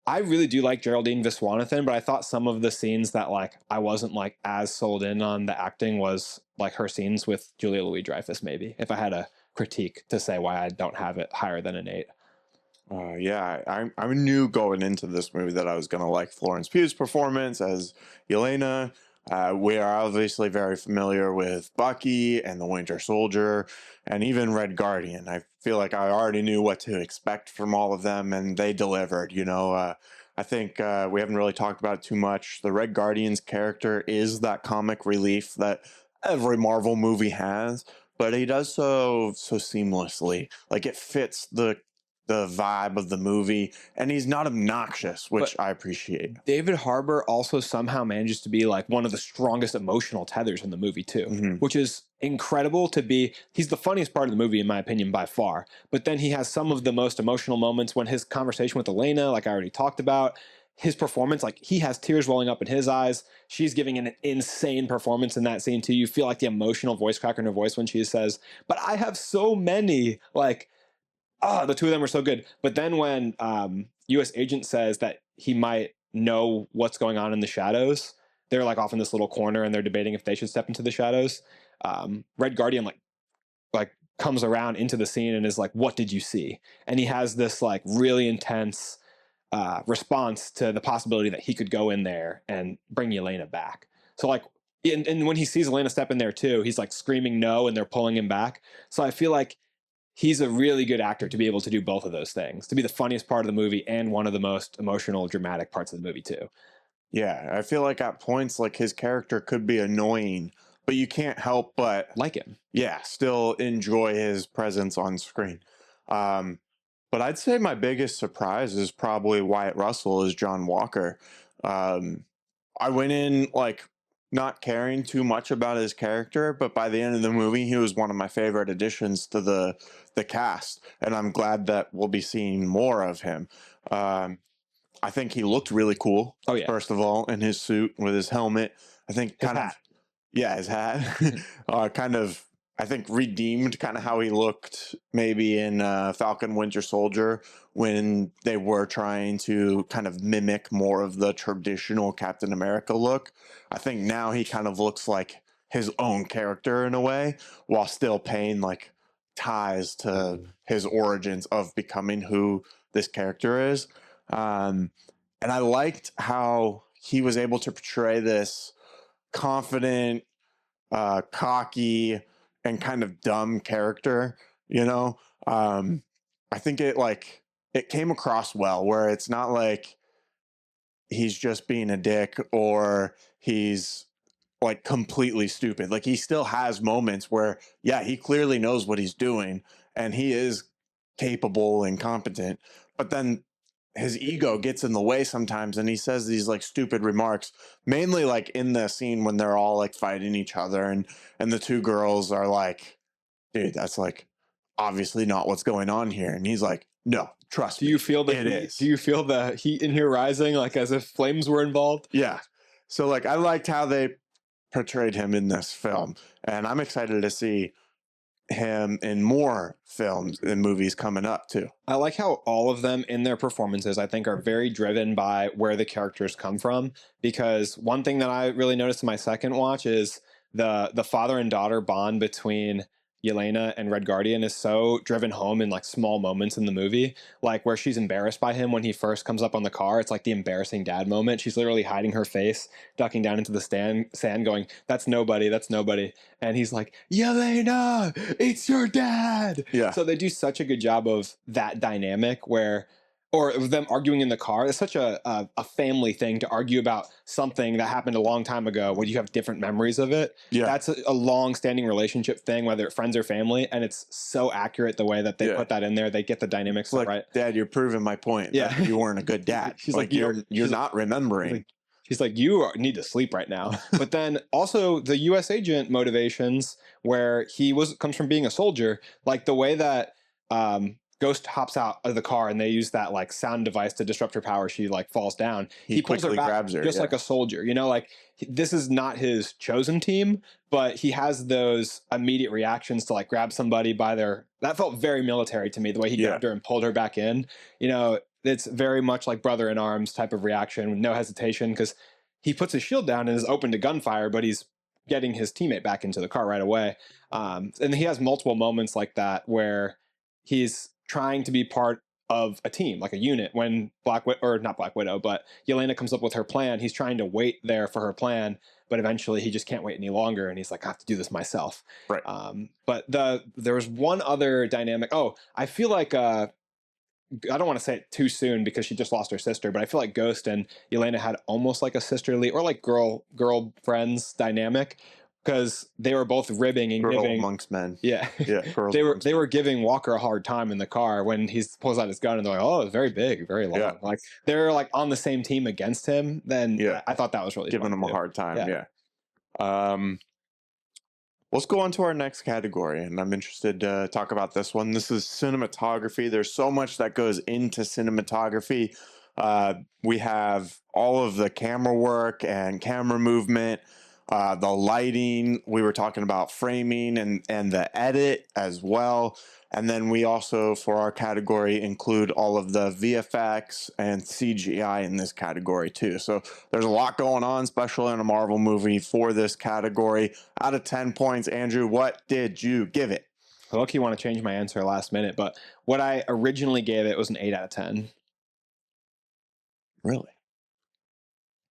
B: I really do like Geraldine Viswanathan, but I thought some of the scenes that like I wasn't like as sold in on the acting was like her scenes with Julia Louis-Dreyfus, maybe, if I had a critique to say why I don't have it higher than an 8.
A: I knew going into this movie that I was going to like Florence Pugh's performance as Yelena. We are obviously very familiar with Bucky and the Winter Soldier and even Red Guardian. I feel like I already knew what to expect from all of them, and they delivered. I think we haven't really talked about it too much. The Red Guardian's character is that comic relief that every Marvel movie has, but he does so seamlessly. Like it fits the vibe of the movie, and he's not obnoxious, which I appreciate.
B: David Harbour also somehow manages to be like one of the strongest emotional tethers in the movie too, which is incredible to be. He's the funniest part of the movie in my opinion by far, but then he has some of the most emotional moments when his conversation with Yelena, like I already talked about, his performance, like he has tears welling up in his eyes. She's giving an insane performance in that scene too. You feel like the emotional voice crack in her voice when she says, "But I have so many," like, the two of them were so good. But then when US Agent says that he might know what's going on in the shadows. They're like off in this little corner and they're debating if they should step into the shadows. Red Guardian like comes around into the scene and is like, "What did you see?" And he has this like really intense response to the possibility that he could go in there and bring Yelena back. So like, and when he sees Yelena step in there too, he's like screaming no, and they're pulling him back. So I feel like he's a really good actor to be able to do both of those things, to be the funniest part of the movie and one of the most emotional, dramatic parts of the movie too.
A: Yeah, I feel like at points like his character could be annoying, but you can't help but
B: Like him.
A: yeah, still enjoy his presence on screen. But I'd say my biggest surprise is probably Wyatt Russell as John Walker. I went in like not caring too much about his character, but by the end of the movie, he was one of my favorite additions to the cast, and I'm glad that we'll be seeing more of him. I think he looked really cool.
B: Oh yeah.
A: First of all, in his suit with his helmet, I think
B: His
A: kind
B: hat.
A: of yeah, his hat kind of I think redeemed kind of how he looked maybe in Falcon Winter Soldier when they were trying to kind of mimic more of the traditional Captain America look. I think now he kind of looks like his own character in a way while still paying like ties to his origins of becoming who this character is. And I liked how he was able to portray this confident, cocky, and kind of dumb character. You know, I think it came across well, where it's not like he's just being a dick or he's like completely stupid. Like he still has moments where, yeah, he clearly knows what he's doing and he is capable and competent, but then his ego gets in the way sometimes and he says these like stupid remarks, mainly like in the scene when they're all like fighting each other and the two girls are like, dude, that's like obviously not what's going on here. And he's like, no, trust
B: Do
A: me,
B: you feel the
A: it
B: heat?
A: is.
B: Do you feel the heat in here rising, like as if flames were involved?
A: Yeah. So like I liked how they portrayed him in this film, and I'm excited to see him in more films and movies coming up too.
B: I like how all of them in their performances, I think, are very driven by where the characters come from. Because one thing that I really noticed in my second watch is the father and daughter bond between Yelena and Red Guardian is so driven home in like small moments in the movie, like where she's embarrassed by him when he first comes up on the car. It's like the embarrassing dad moment. She's literally hiding her face, ducking down into the sand, going, "That's nobody, that's nobody." And he's like, "Yelena, it's your dad."
A: Yeah.
B: So they do such a good job of that dynamic where, or of them arguing in the car. It's such a family thing to argue about something that happened a long time ago when you have different memories of it.
A: Yeah.
B: That's a long-standing relationship thing, whether it's friends or family, and it's so accurate the way that they
A: Yeah.
B: put that in there. They get the dynamics
A: Like,
B: right.
A: Dad, you're proving my point.
B: Yeah.
A: that you weren't a good dad.
B: She's
A: like you're not remembering.
B: She's like, you need to sleep right now. But then also the U.S. agent motivations, where comes from being a soldier, like the way that Ghost hops out of the car and they use that like sound device to disrupt her power. She like falls down.
A: He
B: pulls her
A: quickly
B: back
A: grabs her,
B: just
A: yeah.
B: like a soldier. You know, like this is not his chosen team, but he has those immediate reactions to like grab somebody by their. That felt very military to me. The way he grabbed her and pulled her back in. You know, it's very much like brother in arms type of reaction with no hesitation, because he puts his shield down and is open to gunfire, but he's getting his teammate back into the car right away. And he has multiple moments like that where he's trying to be part of a team, like a unit. When not Black Widow, but Yelena comes up with her plan, he's trying to wait there for her plan, but eventually he just can't wait any longer, and he's like, I have to do this myself.
A: Right.
B: But there was one other dynamic. Oh, I feel like I don't want to say it too soon because she just lost her sister, but I feel like Ghost and Yelena had almost like a sisterly or like girl friends dynamic, because they were both ribbing and giving
A: amongst men.
B: Yeah,
A: Yeah.
B: they were giving Walker a hard time in the car when he pulls out his gun, and they're like, "Oh, it's very big, very long."
A: Yeah.
B: Like they're like on the same team against him. Then I thought that was really
A: giving him a hard time. Yeah. Let's go on to our next category, and I'm interested to talk about this one. This is cinematography. There's so much that goes into cinematography. We have all of the camera work and camera movement. The lighting, we were talking about framing and the edit as well. And then we also, for our category, include all of the VFX and CGI in this category too. So there's a lot going on, especially in a Marvel movie for this category. Out of 10 points, Andrew, what did you give it?
B: I look, you want to change my answer last minute, but what I originally gave it was an 8 out of 10.
A: Really?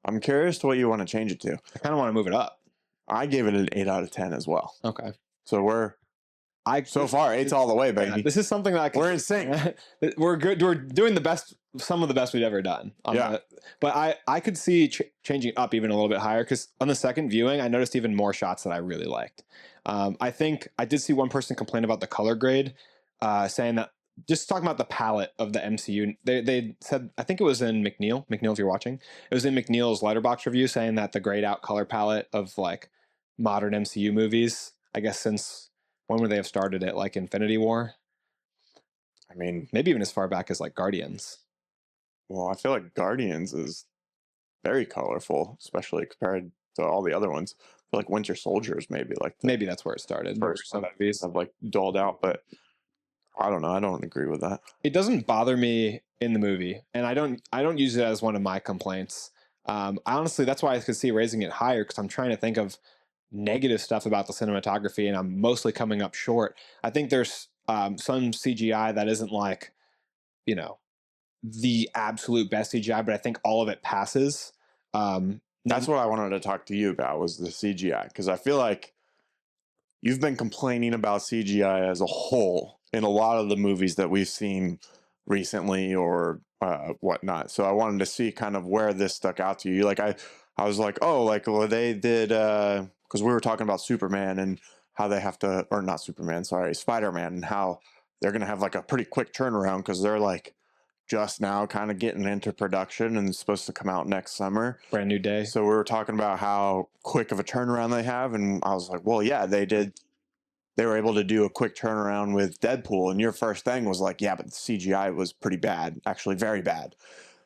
A: I'm curious to what you want to change it to.
B: I kind of want to move it up.
A: I gave it an 8 out of 10 as well.
B: Okay.
A: So so far, 8's all the way, baby.
B: This is something that
A: we're in sync.
B: We're good. We're doing the best, some of the best we've ever done. But I could see changing it up even a little bit higher, because on the second viewing, I noticed even more shots that I really liked. I think I did see one person complain about the color grade, saying that, just talking about the palette of the MCU, they said, I think it was in McNeil, if you're watching, it was in McNeil's Letterboxd review, saying that the grayed out color palette of like modern MCU movies, I guess since, when would they have started it? Like Infinity War?
A: I mean,
B: maybe even as far back as like Guardians.
A: Well, I feel like Guardians is very colorful, especially compared to all the other ones. I feel like Winter Soldier is maybe like
B: maybe that's where it started.
A: First some movies have like dulled out, but I don't know. I don't agree with that.
B: It doesn't bother me in the movie, and I don't use it as one of my complaints. Honestly, that's why I could see raising it higher, because I'm trying to think of negative stuff about the cinematography, and I'm mostly coming up short. I think there's some CGI that isn't like, the absolute best CGI, but I think all of it passes.
A: That's what I wanted to talk to you about, was the CGI, because I feel like you've been complaining about CGI as a whole in a lot of the movies that we've seen recently or whatnot. So I wanted to see kind of where this stuck out to you. Like I was like, oh, like, well, they did, because we were talking about Superman and how they have to, or not Superman, sorry, Spider-Man, and how they're going to have like a pretty quick turnaround because they're like just now kind of getting into production and it's supposed to come out next summer.
B: Brand new day.
A: So we were talking about how quick of a turnaround they have. And I was like, well, yeah, they did. They were able to do a quick turnaround with Deadpool. And your first thing was like, yeah, but the CGI was pretty bad, actually very bad.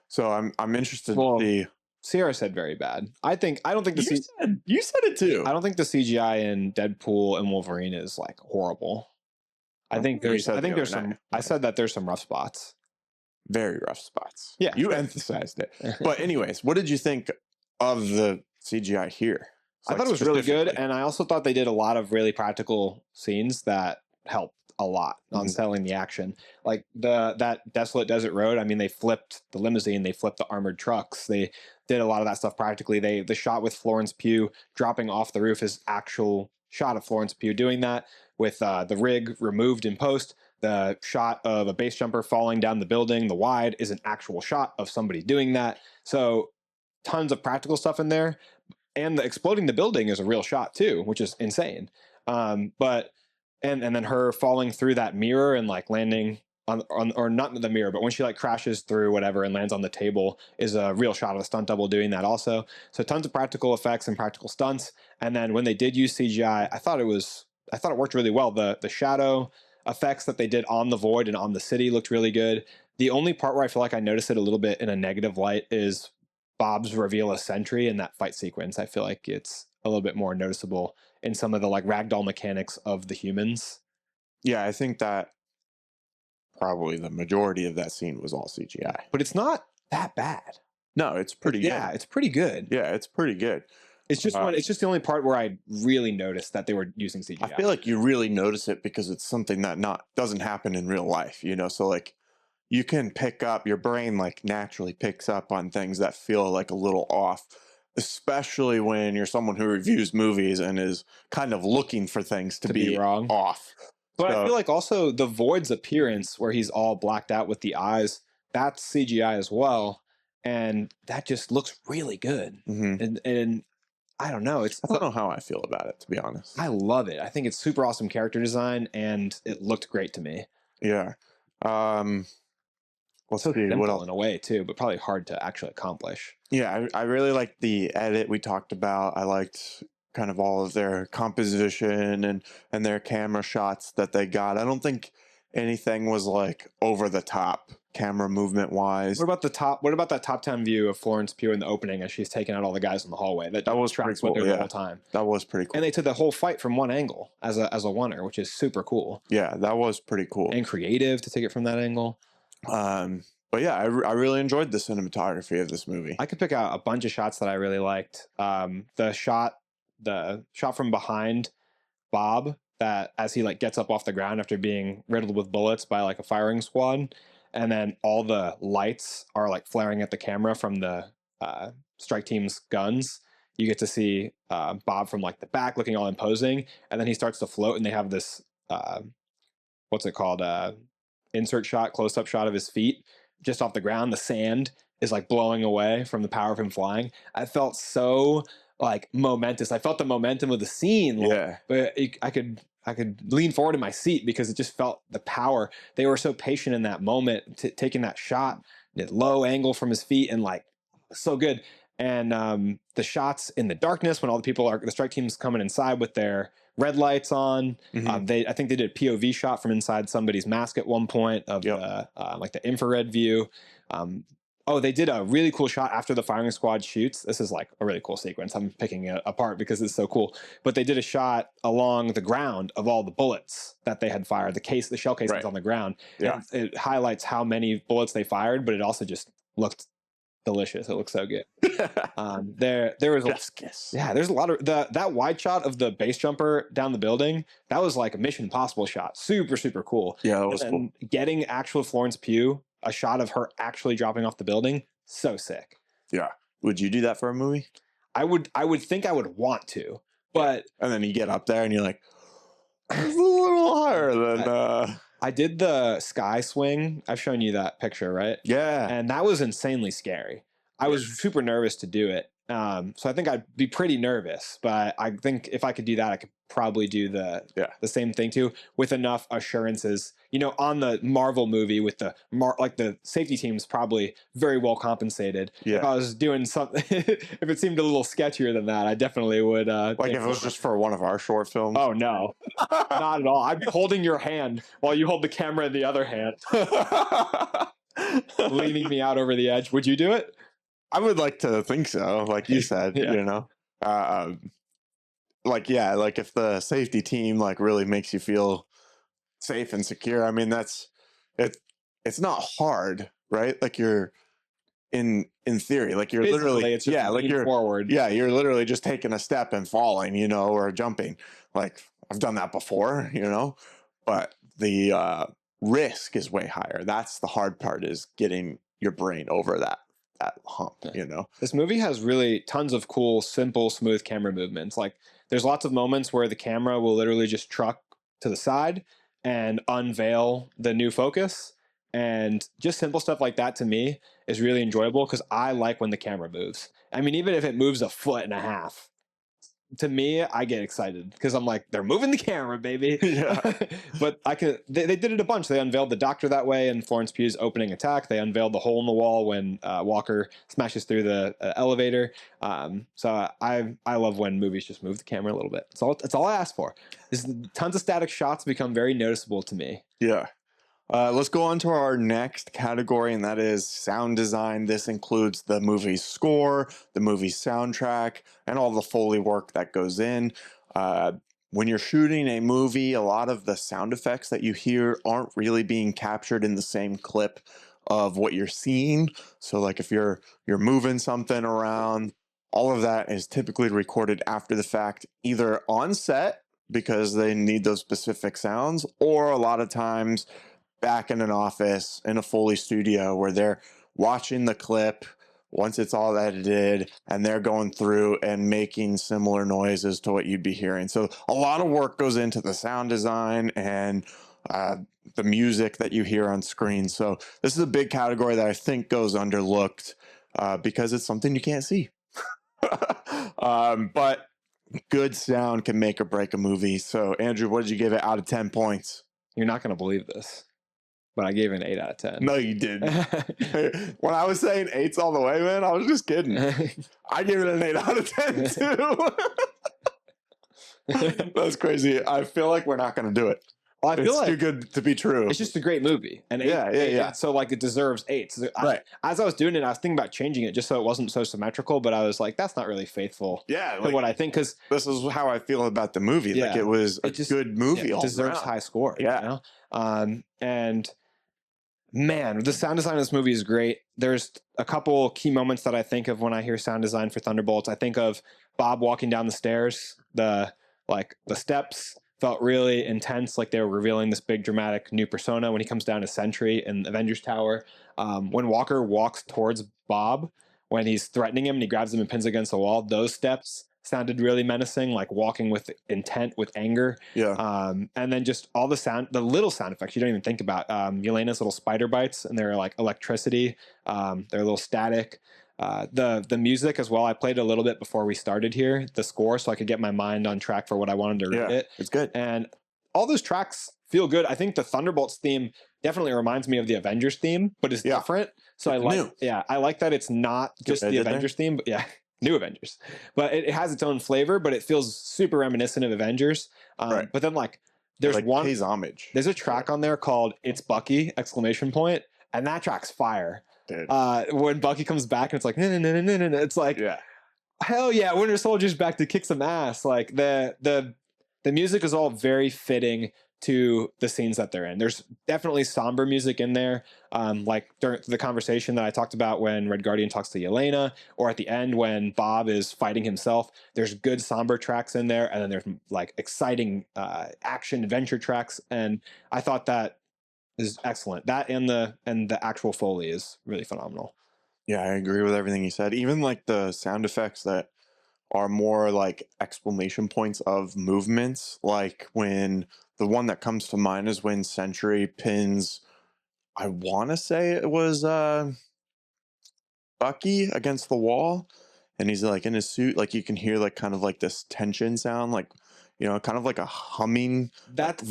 A: So I'm interested to see.
B: Sierra said very bad. I don't think
A: you said it too.
B: I don't think the CGI in Deadpool and Wolverine is like horrible. I think there's some. I said that there's some rough spots.
A: Very rough spots.
B: Yeah,
A: you emphasized it. But anyways, what did you think of the CGI here?
B: I thought it was really good, and I also thought they did a lot of really practical scenes that helped a lot on selling the action. Like that desolate desert road. I mean, they flipped the limousine, they flipped the armored trucks. They did a lot of that stuff practically. The shot with Florence Pugh dropping off the roof is actual shot of Florence Pugh doing that with the rig removed in post. The shot of a base jumper falling down the building, the wide, is an actual shot of somebody doing that. So tons of practical stuff in there. And the exploding the building is a real shot too, which is insane. But then her falling through that mirror and like landing on or not the mirror, but when she like crashes through whatever and lands on the table is a real shot of a stunt double doing that also. So tons of practical effects and practical stunts. And then when they did use CGI, I thought it worked really well. The shadow effects that they did on the void and on the city looked really good. The only part where I feel like I noticed it a little bit in a negative light is Bob's reveal of Sentry in that fight sequence. I feel like it's a little bit more noticeable in some of the like ragdoll mechanics of the humans.
A: Yeah, I think that probably the majority of that scene was all CGI.
B: But it's not that bad.
A: No, it's pretty good.
B: Yeah, it's pretty good.
A: Yeah, it's pretty good.
B: It's just it's just the only part where I really noticed that they were using CGI.
A: I feel like you really notice it because it's something that doesn't happen in real life, so like you can pick up, your brain like naturally picks up on things that feel like a little off, especially when you're someone who reviews movies and is kind of looking for things to be
B: wrong,
A: off.
B: But I feel like also the Void's appearance where he's all blacked out with the eyes, that's CGI as well. And that just looks really good.
A: Mm-hmm.
B: And I don't know.
A: I don't know how I feel about it, to be honest.
B: I love it. I think it's super awesome character design, and it looked great to me.
A: Yeah.
B: Let's see what else in a way too, but probably hard to actually accomplish.
A: Yeah, I really liked the edit we talked about. I liked kind of all of their composition and their camera shots that they got. I don't think anything was like over the top camera movement wise.
B: What about the top? What about that top 10 view of Florence Pugh in the opening as she's taking out all the guys in the hallway? That
A: was
B: tracks
A: pretty cool,
B: with her the
A: yeah.
B: whole time.
A: That was pretty cool.
B: And they took the whole fight from one angle as a oneer, which is super cool.
A: Yeah, that was pretty cool.
B: And creative to take it from that angle.
A: But yeah, I really enjoyed the cinematography of this movie.
B: I could pick out a bunch of shots that I really liked. The shot from behind Bob, that as he like gets up off the ground after being riddled with bullets by like a firing squad, and then all the lights are like flaring at the camera from the strike team's guns. You get to see Bob from like the back looking all imposing, and then he starts to float, and they have this what's it called, insert shot, close-up shot of his feet just off the ground. The sand is like blowing away from the power of him flying. I felt so like momentous. I felt the momentum of the scene. Like,
A: Yeah.
B: But I could lean forward in my seat because it just felt the power. They were so patient in that moment, taking that shot, that low angle from his feet, and like so good. And the shots in the darkness when all the strike team's coming inside with their red lights on. I think they did a POV shot from inside somebody's mask at one point of like the infrared view. They did a really cool shot after the firing squad shoots. This is like a really cool sequence. I'm picking it apart because it's so cool. But they did a shot along the ground of all the bullets that they had fired. The shell casings on the ground.
A: Yeah.
B: And it highlights how many bullets they fired, but it also just looked delicious. It looks so good. There was there's a lot of that wide shot of the base jumper down the building. That was like a Mission Impossible shot. Super cool.
A: Yeah, that was cool.
B: Getting actual Florence Pugh, a shot of her actually dropping off the building, so sick.
A: Yeah. Would you do that for a movie?
B: I would think I would want to, but
A: and then you get up there and you're like, it's a little higher than
B: I did the sky swing. I've shown you that picture, right?
A: Yeah.
B: And that was insanely scary. I was super nervous to do it. So I think I'd be pretty nervous, but I think if I could do that, I could probably do the same thing too, with enough assurances. You know, on the Marvel movie with the safety team's probably very well compensated.
A: Yeah.
B: If I was doing something, if it seemed a little sketchier than that, I definitely would.
A: Like if it was just for one of our short films.
B: Oh no, not at all. I'd be holding your hand while you hold the camera in the other hand, leaning me out over the edge. Would you do it?
A: I would like to think so, like you said, you know. Like if the safety team like really makes you feel safe and secure, I mean it's not hard, right? Like you're in theory, like you're literally
B: it's just
A: like you're
B: forward.
A: Yeah, you're literally just taking a step and falling, you know, or jumping. Like I've done that before, you know. But the risk is way higher. That's the hard part, is getting your brain over that hump, you know.
B: This movie has really tons of cool, simple, smooth camera movements. Like there's lots of moments where the camera will literally just truck to the side and unveil the new focus, and just simple stuff like that to me is really enjoyable because I like when the camera moves. I mean, even if it moves a foot and a half, to me, I get excited because I'm like, they're moving the camera, baby.
A: Yeah.
B: But they did it a bunch. They unveiled the doctor that way in Florence Pugh's opening attack. They unveiled the hole in the wall when Walker smashes through the elevator. So I love when movies just move the camera a little bit. That's all I ask for. Tons of static shots become very noticeable to me.
A: Yeah. Let's go on to our next category, and that is sound design. This includes the movie's score, the movie's soundtrack, and all the Foley work that goes in. When you're shooting a movie, a lot of the sound effects that you hear aren't really being captured in the same clip of what you're seeing. So like if you're moving something around, all of that is typically recorded after the fact, either on set because they need those specific sounds, or a lot of times back in an office in a Foley studio where they're watching the clip once it's all edited and they're going through and making similar noises to what you'd be hearing. So a lot of work goes into the sound design and the music that you hear on screen. So this is a big category that I think goes underlooked because it's something you can't see. But good sound can make or break a movie. So Andrew, what did you give it out of 10 points?
B: You're not going to believe this, but I gave it an 8 out of 10.
A: No, you didn't. When I was saying 8s all the way, man, I was just kidding. I gave it an 8 out of 10 too. That's crazy. I feel like we're not going to do it.
B: Well, I feel
A: It's
B: like
A: too good to be true.
B: it's just a great movie, and so like it deserves 8. So
A: Right.
B: As I was doing it, I was thinking about changing it just so it wasn't so symmetrical. But I was like, that's not really faithful
A: Yeah,
B: to
A: like,
B: what I think, because
A: this is how I feel about the movie. Like
B: Yeah.
A: it was a
B: it just
A: good movie.
B: it
A: all
B: deserves
A: around.
B: high score.
A: Yeah.
B: You know? And man, the sound design of this movie is great. There's a couple key moments that I think of when I hear sound design for Thunderbolts. I think of Bob walking down the stairs. The steps felt really intense, like they were revealing this big dramatic new persona when he comes down to Sentry in Avengers Tower. When Walker walks towards Bob, when he's threatening him and he grabs him and pins against the wall, those steps sounded really menacing, like walking with intent, with anger.
A: Yeah.
B: And then just all the little sound effects you don't even think about. Yelena's little spider bites, and they're like electricity. They're a little static. The music as well. I played a little bit before we started here, the score, so I could get my mind on track for what I wanted to read it.
A: It's good.
B: And all those tracks feel good. I think the Thunderbolts theme definitely reminds me of the Avengers theme, but it's different. So I like that it's not just the Avengers theme, but new Avengers. But it has its own flavor, but it feels super reminiscent of Avengers. But then there's
A: pays homage.
B: There's a track on there called "It's Bucky!" ! And that track's fire.
A: Dude.
B: When Bucky comes back and it's like, no, it's like, hell yeah, Winter Soldier's back to kick some ass. Like the music is all very fitting to the scenes that they're in. There's definitely somber music in there, like during the conversation that I talked about when Red Guardian talks to Yelena, or at the end when Bob is fighting himself. There's good somber tracks in there, and then there's like exciting action adventure tracks, and I thought that is excellent. That and the actual Foley is really phenomenal.
A: Yeah, I agree with everything you said. Even like the sound effects that are more like exclamation points of movements, like when the one that comes to mind is when Sentry pins, I want to say it was Bucky against the wall, and he's like in his suit, like you can hear like kind of like this tension sound, like kind of like a humming.
B: That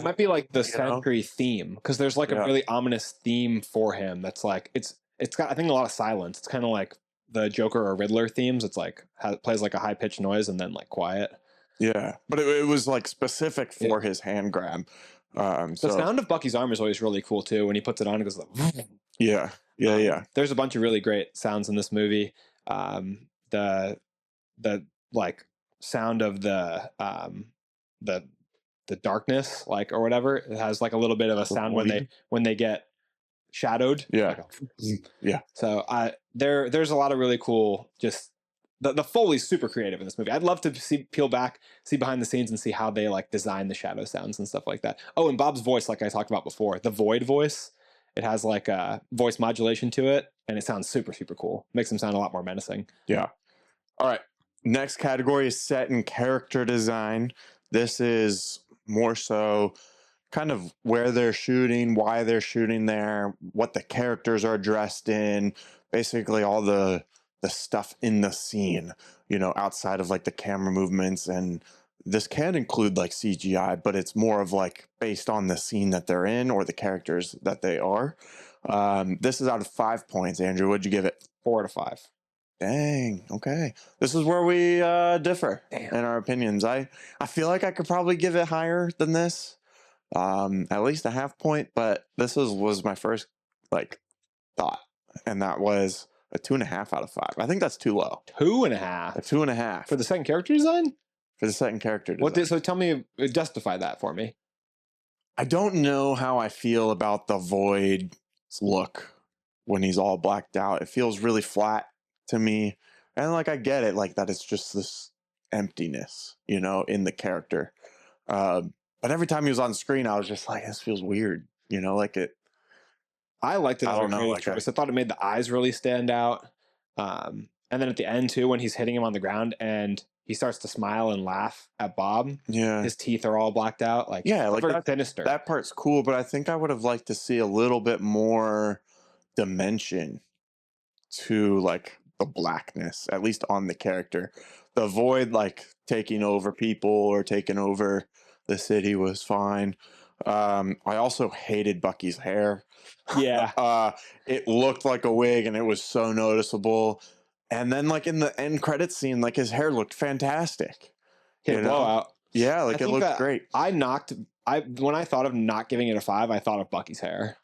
B: might be like the Sentry theme, because there's like a really ominous theme for him. That's like it's got, I think, a lot of silence. It's kind of like the Joker or Riddler themes. It's like it plays like a high pitched noise and then like quiet.
A: Yeah, but it was like specific for his hand grab.
B: The sound of Bucky's arm is always really cool too. When he puts it on, it goes like,
A: yeah.
B: There's a bunch of really great sounds in this movie. The like sound of the darkness, like, or whatever, it has like a little bit of a sound when they get shadowed.
A: Yeah.
B: So there's a lot of really cool, just the Foley's super creative in this movie. I'd love to see behind the scenes and see how they like design the shadow sounds and stuff like that. Oh, and Bob's voice, like I talked about before, the Void voice, it has like a voice modulation to it, and it sounds super, super cool. Makes him sound a lot more menacing.
A: Yeah. All right. Next category is set and character design. This is more so kind of where they're shooting, why they're shooting there, what the characters are dressed in, basically all the stuff in the scene, outside of like the camera movements. And this can include like CGI, but it's more of like based on the scene that they're in or the characters that they are. This is out of 5 points. Andrew, what'd you give it?
B: 4 out of 5.
A: Dang. Okay. This is where we differ in our opinions. I feel like I could probably give it higher than this, at least a half point, but this was my first like thought, and that was a 2.5 out of 5. I think that's too low.
B: 2.5.
A: A 2.5
B: for the second character design.
A: For the second character design.
B: So tell me, justify that for me.
A: I don't know how I feel about the Void's look when he's all blacked out. It feels really flat to me, and like I get it, like that it's just this emptiness, in the character. But every time he was on screen, I was just like, this feels weird, like it.
B: I liked it as a creative choice. I thought it made the eyes really stand out. And then at the end too, when he's hitting him on the ground and he starts to smile and laugh at Bob.
A: Yeah,
B: his teeth are all blacked out. Like,
A: like
B: very sinister.
A: That part's cool, but I think I would have liked to see a little bit more dimension to like the blackness, at least on the character. The Void like taking over people or taking over the city was fine. I also hated Bucky's hair.
B: Yeah.
A: It looked like a wig and it was so noticeable. And then like in the end credits scene, like his hair looked fantastic.
B: Blowout.
A: Yeah, like it looks great.
B: When I thought of not giving it a 5, I thought of Bucky's hair.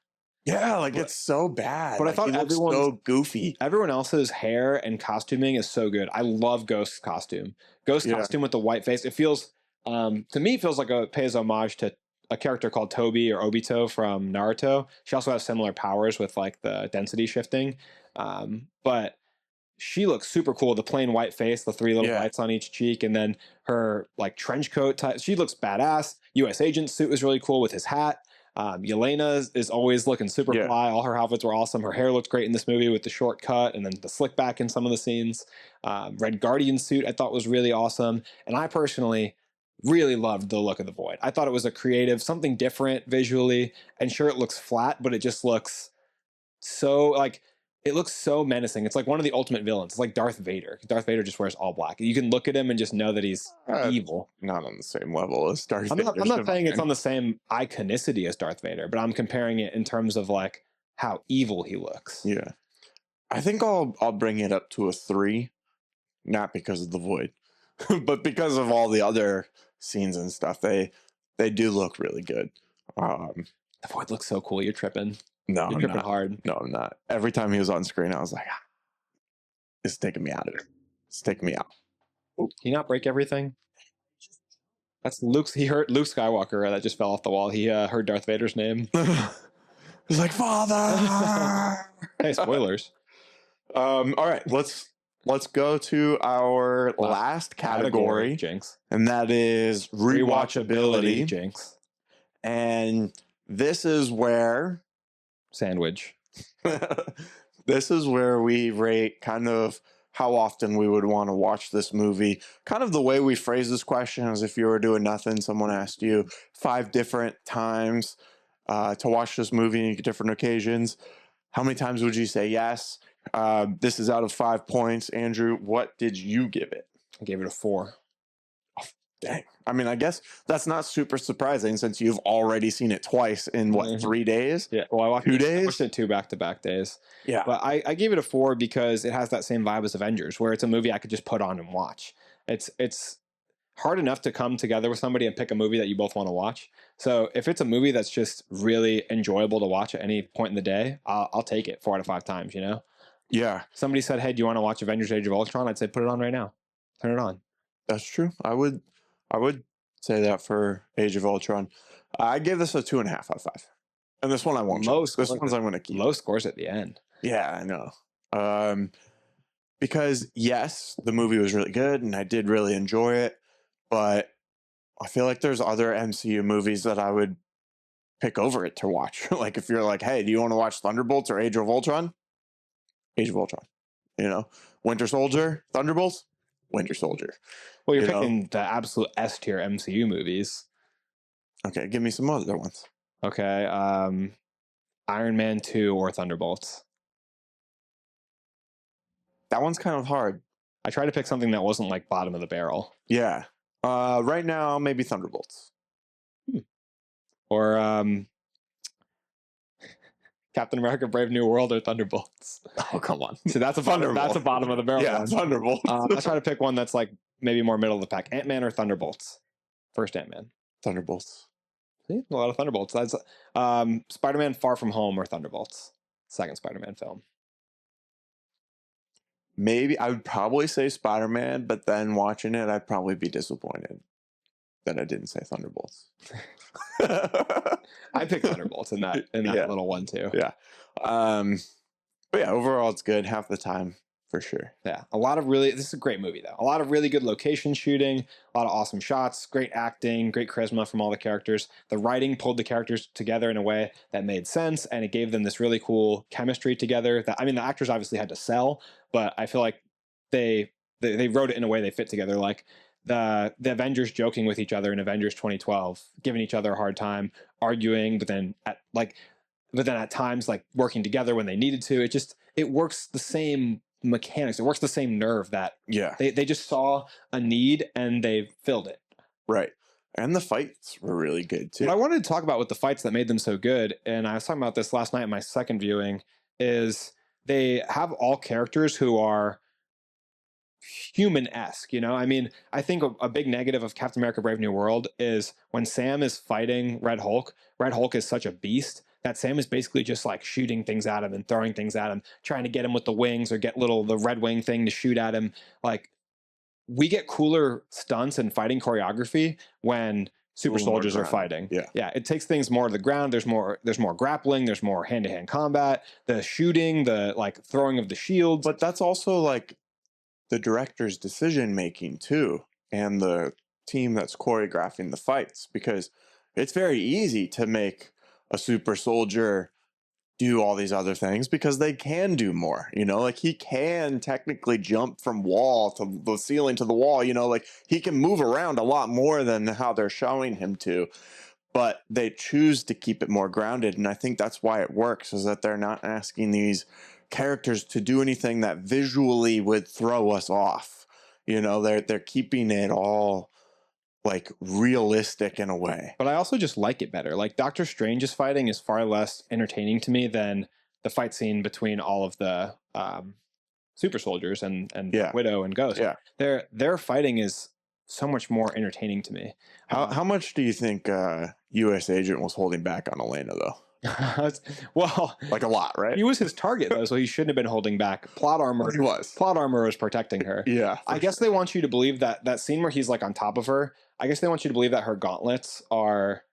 A: Yeah, like it's so bad.
B: But
A: like,
B: I thought
A: he looks so goofy.
B: Everyone else's hair and costuming is so good. I love Ghost's costume. Ghost's costume with the white face. It feels, to me, it feels like it pays homage to a character called Tobi or Obito from Naruto. She also has similar powers with like the density shifting. But she looks super cool. The plain white face, the 3 little lights on each cheek, and then her like trench coat type. She looks badass. U.S. agent suit was really cool with his hat. Yelena is always looking super fly. All her outfits were awesome. Her hair looked great in this movie with the short cut and then the slick back in some of the scenes. Red Guardian suit I thought was really awesome. And I personally really loved the look of the Void. I thought it was a creative, something different visually. And sure, it looks flat, but it just looks so like, it looks so menacing. It's like one of the ultimate villains. It's like Darth Vader. Darth Vader just wears all black. You can look at him and just know that he's evil.
A: Not on the same level as Darth Vader.
B: I'm not saying it's on the same iconicity as Darth Vader, but I'm comparing it in terms of like how evil he looks.
A: Yeah. I think I'll bring it up to a 3, not because of the Void, but because of all the other scenes and stuff. They do look really good.
B: The Void looks so cool. You're tripping.
A: No,
B: You're tripping hard.
A: No, I'm not. Every time he was on screen, I was like, it's taking me out of it. It's taking me out.
B: Can you not break everything? That's Luke's. He heard Luke Skywalker that just fell off the wall. He heard Darth Vader's name.
A: He's like, Father.
B: Hey, spoilers.
A: All right, let's go to our last category,
B: Jinx,
A: and that is rewatchability.
B: Jinx,
A: and this is where
B: sandwich.
A: This is where we rate kind of how often we would want to watch this movie. Kind of the way we phrase this question is if you were doing nothing, someone asked you 5 different times to watch this movie on different occasions. How many times would you say yes? This is out of 5 points. Andrew, what did you give it?
B: I gave it a 4.
A: Oh, dang. I mean, I guess that's not super surprising since you've already seen it twice in what, 3 days?
B: Yeah. Well, I watched
A: 2 days?
B: I watched it 2 back-to-back days.
A: Yeah.
B: But I gave it a 4 because it has that same vibe as Avengers, where it's a movie I could just put on and watch. It's hard enough to come together with somebody and pick a movie that you both want to watch. So if it's a movie that's just really enjoyable to watch at any point in the day, I'll take it 4 out of 5 times, you know?
A: Yeah.
B: Somebody said, hey, do you want to watch Avengers Age of Ultron? I'd say put it on right now. Turn it on.
A: That's true. I would say that for Age of Ultron. I give this a 2.5 out of 5. And this one I won't. This one's I'm going to keep.
B: Low scores at the end.
A: Yeah, I know. Because yes, the movie was really good and I did really enjoy it, but I feel like there's other MCU movies that I would pick over it to watch. Like if you're like, hey, do you want to watch Thunderbolts or Age of Ultron? Age of Ultron. You know, Winter Soldier, Thunderbolts, Winter Soldier.
B: Well, you're picking the absolute S tier MCU movies.
A: Okay, give me some other ones.
B: Okay, Iron Man 2 or Thunderbolts.
A: That one's kind of hard.
B: I tried to pick something that wasn't like bottom of the barrel.
A: Yeah. Right now, maybe Thunderbolts.
B: Or Captain America: Brave New World or Thunderbolts.
A: Oh, come on.
B: See, that's a bottom of the barrel.
A: Yeah,
B: one.
A: Thunderbolts.
B: I try to pick one that's like maybe more middle of the pack. Ant-Man or Thunderbolts. First Ant-Man.
A: Thunderbolts.
B: See, a lot of Thunderbolts. That's Spider-Man: Far From Home or Thunderbolts. Second Spider-Man film.
A: Maybe I would probably say Spider-Man, but then watching it, I'd probably be disappointed that I didn't say Thunderbolts.
B: I picked Thunderbolts in that little one too.
A: Yeah. But yeah, overall it's good half the time for sure.
B: Yeah. This is a great movie though. A lot of really good location shooting, a lot of awesome shots, great acting, great charisma from all the characters. The writing pulled the characters together in a way that made sense and it gave them this really cool chemistry together that, I mean, the actors obviously had to sell, but I feel like they wrote it in a way they fit together. Like the Avengers joking with each other in Avengers 2012, giving each other a hard time, arguing, but then at times like working together when they needed to. It works the same mechanics. It works the same nerve that they just saw a need and they filled it.
A: Right. And the fights were really good too.
B: What I wanted to talk about with the fights that made them so good, and I was talking about this last night in my second viewing, is they have all characters who are human-esque, you know? I mean, I think a big negative of Captain America Brave New World is when Sam is fighting Red Hulk is such a beast that Sam is basically just like shooting things at him and throwing things at him, trying to get him with the wings or get the red wing thing to shoot at him. Like, we get cooler stunts and fighting choreography when super
A: little more
B: soldiers are
A: grounded.
B: fighting.
A: Yeah.
B: Yeah, it takes things more to the ground. There's more grappling, there's more hand-to-hand combat, the shooting, the like throwing of the shields.
A: But that's also like the director's decision making too, and the team that's choreographing the fights, because it's very easy to make a super soldier do all these other things because they can do more, you know, like he can technically jump from wall to the ceiling to the wall, you know, like he can move around a lot more than how they're showing him to, but they choose to keep it more grounded. And I think that's why it works, is that they're not asking these characters to do anything that visually would throw us off. You know, they're keeping it all like realistic in a way.
B: But I also just like it better. Like Doctor Strange's fighting is far less entertaining to me than the fight scene between all of the super soldiers and
A: Yeah.
B: Widow and Ghost.
A: Yeah.
B: Their fighting is so much more entertaining to me.
A: How much do you think U.S. Agent was holding back on Elena though?
B: Well,
A: Like a lot, right?
B: he was his target though, so he shouldn't have been holding back. Plot armor.
A: He was.
B: Plot armor was protecting her.
A: Yeah.
B: I guess they want you to believe that scene where he's like on top of her. I guess they want you to believe that her gauntlets are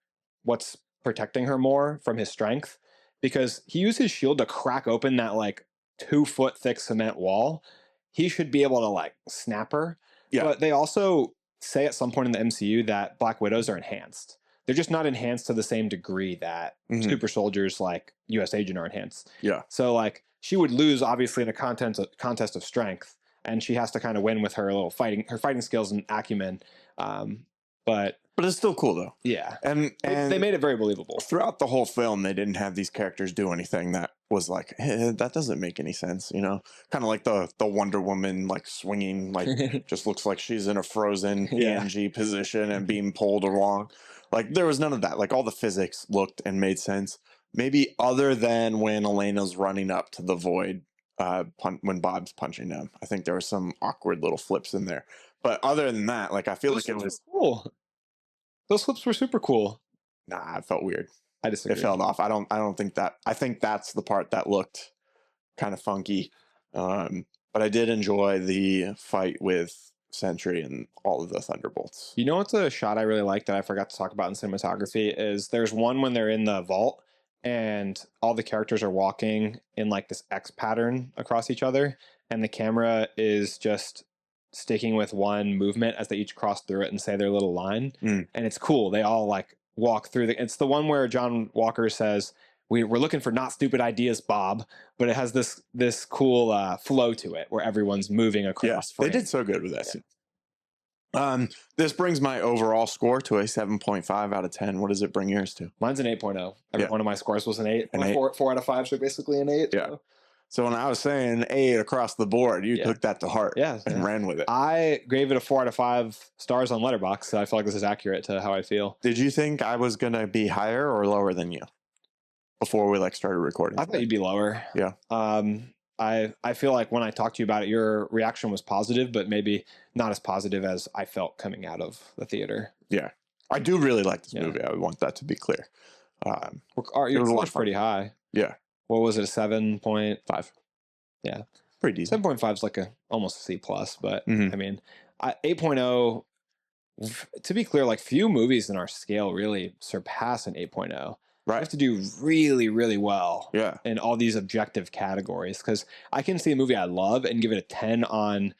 B: what's protecting her more from his strength, because he used his shield to crack open that like 2-foot thick cement wall. He should be able to like snap her.
A: Yeah.
B: But they also say at some point in the MCU that Black Widows are enhanced. They're just not enhanced to the same degree that super soldiers like US Agent are enhanced.
A: Yeah.
B: So like she would lose obviously in a contest of strength, and she has to kind of win with her fighting skills and acumen. But
A: it's still cool though.
B: Yeah.
A: And
B: They made it very believable.
A: Throughout the whole film, they didn't have these characters do anything that was like, hey, that doesn't make any sense, you know? Kind of like the Wonder Woman, like swinging, like just looks like she's in a frozen ENG position and being pulled along. Like there was none of that. Like all the physics looked and made sense. Maybe other than when Elena's running up to the void, when Bob's punching them. I think there were some awkward little flips in there. But other than that, like I feel like it was
B: cool. Those flips were super cool.
A: Nah, it felt weird.
B: I disagree.
A: It felt off. I don't think that. I think that's the part that looked kind of funky. But I did enjoy the fight with Sentry and all of the Thunderbolts.
B: You know what's a shot I really like that I forgot to talk about in cinematography is there's one when they're in the vault and all the characters are walking in like this X pattern across each other, and the camera is just sticking with one movement as they each cross through it and say their little line. And it's cool. They all like walk through it's the one where John Walker says, we're looking for not stupid ideas, Bob, but it has this cool flow to it where everyone's moving across.
A: Yeah, they did so good with that scene. This brings my overall score to a 7.5 out of 10. What does it bring yours to?
B: Mine's an 8.0. Every one of my scores was an 8.
A: An 8.
B: 4 out of 5, so basically an 8.
A: Yeah. So when I was saying 8 across the board, you took that to heart and ran with it.
B: I gave it a 4 out of 5 stars on Letterboxd, so I feel like this is accurate to how I feel.
A: Did you think I was going to be higher or lower than you before we like started recording?
B: I thought you'd be lower.
A: Yeah.
B: I feel like when I talked to you about it, your reaction was positive, but maybe not as positive as I felt coming out of the theater.
A: Yeah. I do really like this movie. I want that to be clear.
B: Your score's pretty high.
A: Yeah.
B: What was it, a 7.5? Yeah.
A: Pretty decent.
B: 7.5 is like almost a C plus, but I mean, 8.0, to be clear, like few movies in our scale really surpass an 8.0.
A: Right.
B: You have to do really, really well in all these objective categories, because I can see a movie I love and give it a 10 on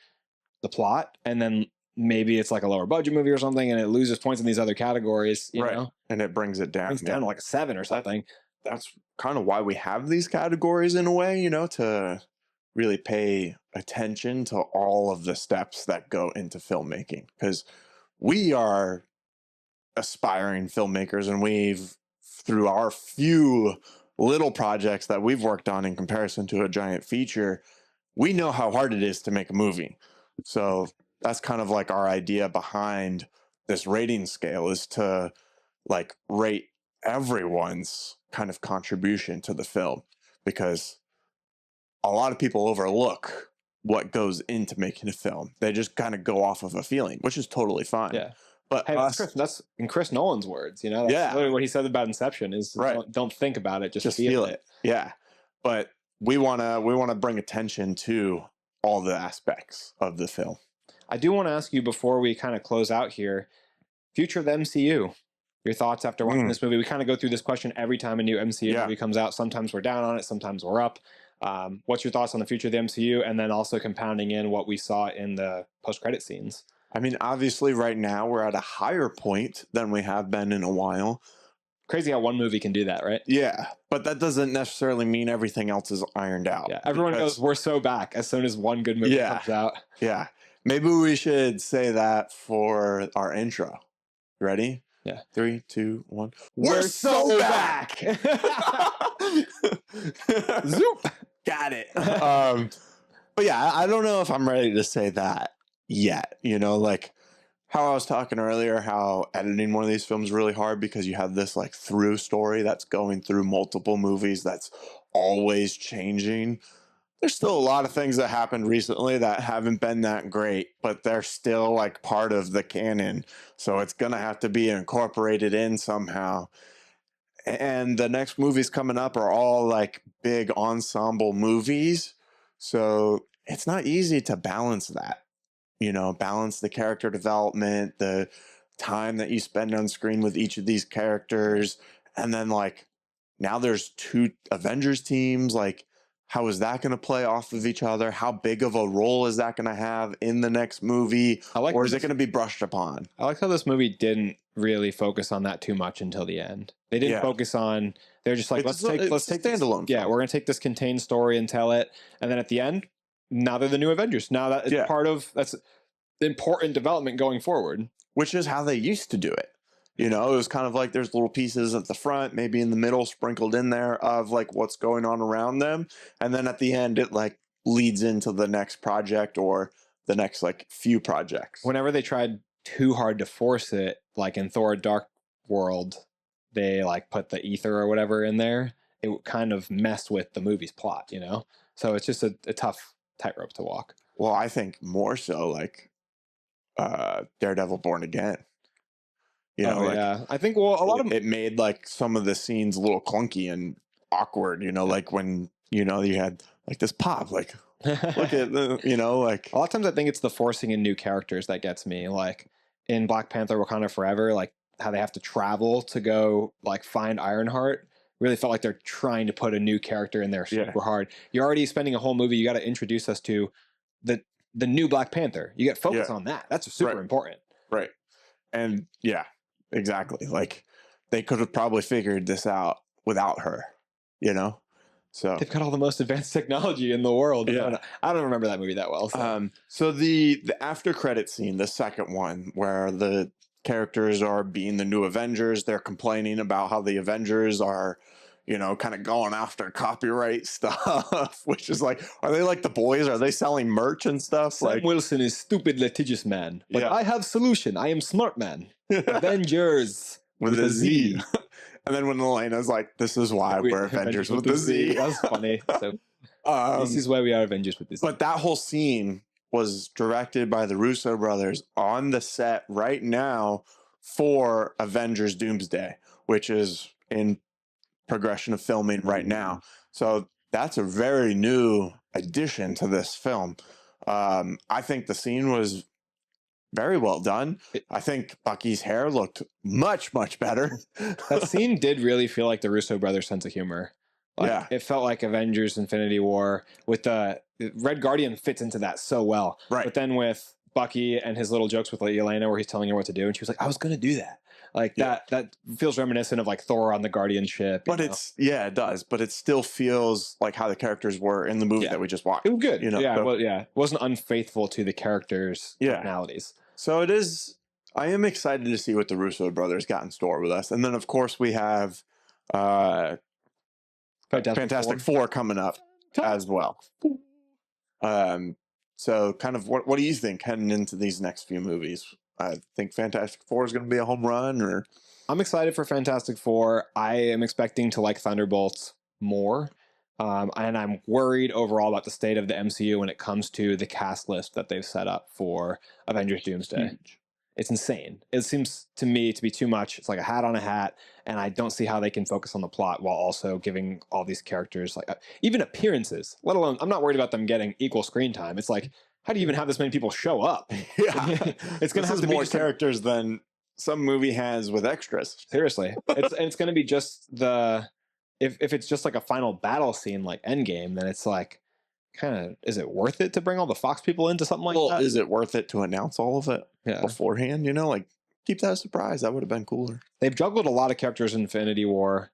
B: the plot, and then maybe it's like a lower budget movie or something, and it loses points in these other categories, you know?
A: And it brings it down.
B: Brings it down to like a 7 or something.
A: That's kind of why we have these categories in a way, you know, to really pay attention to all of the steps that go into filmmaking, because we are aspiring filmmakers, and we've, through our few little projects that we've worked on in comparison to a giant feature, we know how hard it is to make a movie. So that's kind of like our idea behind this rating scale, is to like rate everyone's kind of contribution to the film, because a lot of people overlook what goes into making a film. They just kind of go off of a feeling, which is totally fine.
B: Yeah.
A: But
B: Hey, that's in Chris Nolan's words, you know. That's
A: Yeah.
B: literally what he said about Inception is
A: Right.
B: don't think about it, just feel it.
A: Yeah. But we wanna bring attention to all the aspects of the film.
B: I do want to ask you before we kind of close out here, future of the MCU. Your thoughts after watching this movie? We kind of go through this question every time a new MCU movie comes out. Sometimes we're down on it, sometimes we're up. What's your thoughts on the future of the MCU? And then also compounding in what we saw in the post-credit scenes.
A: I mean, obviously right now we're at a higher point than we have been in a while.
B: Crazy how one movie can do that, right?
A: Yeah, but that doesn't necessarily mean everything else is ironed out.
B: Yeah, everyone goes, we're so back as soon as one good movie comes out.
A: Yeah, maybe we should say that for our intro. Ready?
B: Yeah.
A: 3, 2, 1.
B: We're so back!
A: Zoop! Got it. But yeah, I don't know if I'm ready to say that yet. You know, like how I was talking earlier, how editing one of these films is really hard because you have this like through story that's going through multiple movies that's always changing. There's still a lot of things that happened recently that haven't been that great, but they're still like part of the canon. So it's going to have to be incorporated in somehow. And the next movies coming up are all like big ensemble movies. So it's not easy to balance that, you know, balance the character development, the time that you spend on screen with each of these characters. And then like now there's 2 Avengers teams. Like, how is that going to play off of each other? How big of a role is that going to have in the next movie? Or is it going to be brushed upon?
B: I like how this movie didn't really focus on that too much until the end. They didn't focus on. They're just like, let's take
A: standalone.
B: Yeah, we're going to take this contained story and tell it, and then at the end, now they're the new Avengers. Now that is part of that's important development going forward.
A: Which is how they used to do it. You know, it was kind of like there's little pieces at the front, maybe in the middle, sprinkled in there of like what's going on around them. And then at the end, it like leads into the next project or the next like few projects.
B: Whenever they tried too hard to force it, like in Thor Dark World, they like put the ether or whatever in there. It kind of messed with the movie's plot, you know? So it's just a tough tightrope to walk.
A: Well, I think more so like Daredevil Born Again. You know, like,
B: I think a lot of
A: it made like some of the scenes a little clunky and awkward, you know, like when, you know, you had like this pop, like look at the, you know, like
B: a lot of times I think it's the forcing in new characters that gets me. Like in Black Panther Wakanda Forever, like how they have to travel to go like find Ironheart. Really felt like they're trying to put a new character in there super hard. You're already spending a whole movie. You got to introduce us to the new Black Panther. You get focus on that. That's super important.
A: Right. And yeah. Exactly. Like they could have probably figured this out without her, you know? So
B: they've got all the most advanced technology in the world. Yeah. I don't remember that movie that well.
A: So the after credit scene, the second one, where the characters are being the new Avengers, they're complaining about how the Avengers are, you know, kind of going after copyright stuff, which is like, are they like the boys? Are they selling merch and stuff?
B: Sam
A: like
B: Wilson is stupid, litigious man, but I have solution. I am smart man. Avengers
A: with a Z. And then when Elena's like, this is why we're Avengers with a Z.
B: That's funny. So this is why we are Avengers with this.
A: But that whole scene was directed by the Russo brothers on the set right now for Avengers Doomsday, which is in progression of filming right now. So that's a very new addition to this film. I think the scene was very well done. I think Bucky's hair looked much, much better.
B: That scene did really feel like the Russo brothers' sense of humor. Like, it felt like Avengers Infinity War with the Red Guardian fits into that so well.
A: Right.
B: But then with Bucky and his little jokes with like Yelena where he's telling her what to do and she was like, I was going to do that. Like that feels reminiscent of like Thor on the Guardian ship.
A: But it's, it does. But it still feels like how the characters were in the movie that we just watched.
B: It was good.
A: You know?
B: It wasn't unfaithful to the characters' personalities.
A: So it is, I am excited to see what the Russo brothers got in store with us. And then of course we have Fantastic Four coming up as well. So kind of what do you think heading into these next few movies? I think Fantastic Four is going to be a home run, or
B: I'm excited for Fantastic Four. I am expecting to like Thunderbolts more. And I'm worried overall about the state of the MCU when it comes to the cast list that they've set up for Avengers Doomsday.
A: Huge.
B: It's insane. It seems to me to be too much. It's like a hat on a hat, and I don't see how they can focus on the plot while also giving all these characters like even appearances. Let alone, I'm not worried about them getting equal screen time. It's like, how do you even have this many people show up?
A: Yeah,
B: It's going to have to be
A: more
B: just
A: characters than some movie has with extras.
B: seriously. It's going to be just the if it's just like a final battle scene like Endgame, then it's like, kind of, is it worth it to bring all the Fox people into something like that?
A: Is it worth it to announce all of it
B: Yeah.
A: beforehand? You know, like keep that a surprise. That would have been cooler.
B: They've juggled a lot of characters in Infinity War,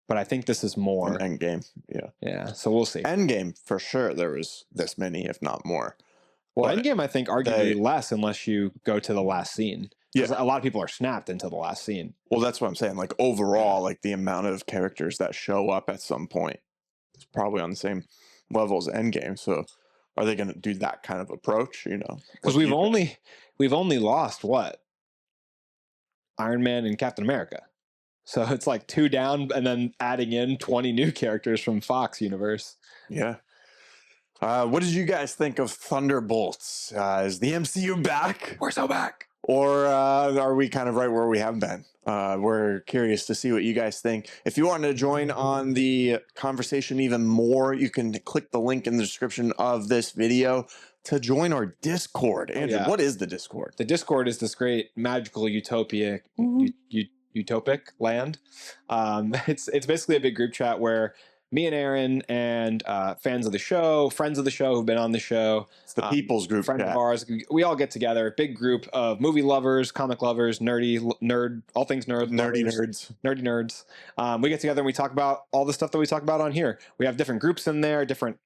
B: but I think this is more.
A: Endgame, yeah.
B: Yeah, so we'll see.
A: Endgame for sure. There was this many, if not more.
B: Well,
A: But
B: Endgame, I think, arguably less unless you go to the last scene.
A: Yeah.
B: A lot of people are snapped into the last scene.
A: Well, that's what I'm saying. Like overall, like the amount of characters that show up at some point is probably on the same level as Endgame. So, are they going to do that kind of approach? You know,
B: Because we've only lost what? Iron Man and Captain America. So it's like 2 down, and then adding in 20 new characters from Fox universe.
A: Yeah. What did you guys think of Thunderbolts? Is the MCU back?
B: We're so back.
A: Or are we kind of right where we have been? We're curious to see what you guys think. If you want to join on the conversation even more, you can click the link in the description of this video to join our Discord. Andrew, what is the Discord?
B: The Discord is this great magical utopic utopic land. It's basically a big group chat where me and Aaron and fans of the show, friends of the show who've been on the show.
A: It's the people's group
B: friend
A: chat.
B: of ours. We all get together, big group of movie lovers, comic lovers, nerd, all things nerd,
A: Nerdy
B: lovers,
A: nerds.
B: nerdy nerds. We get together and we talk about all the stuff that we talk about on here. We have different groups in there, different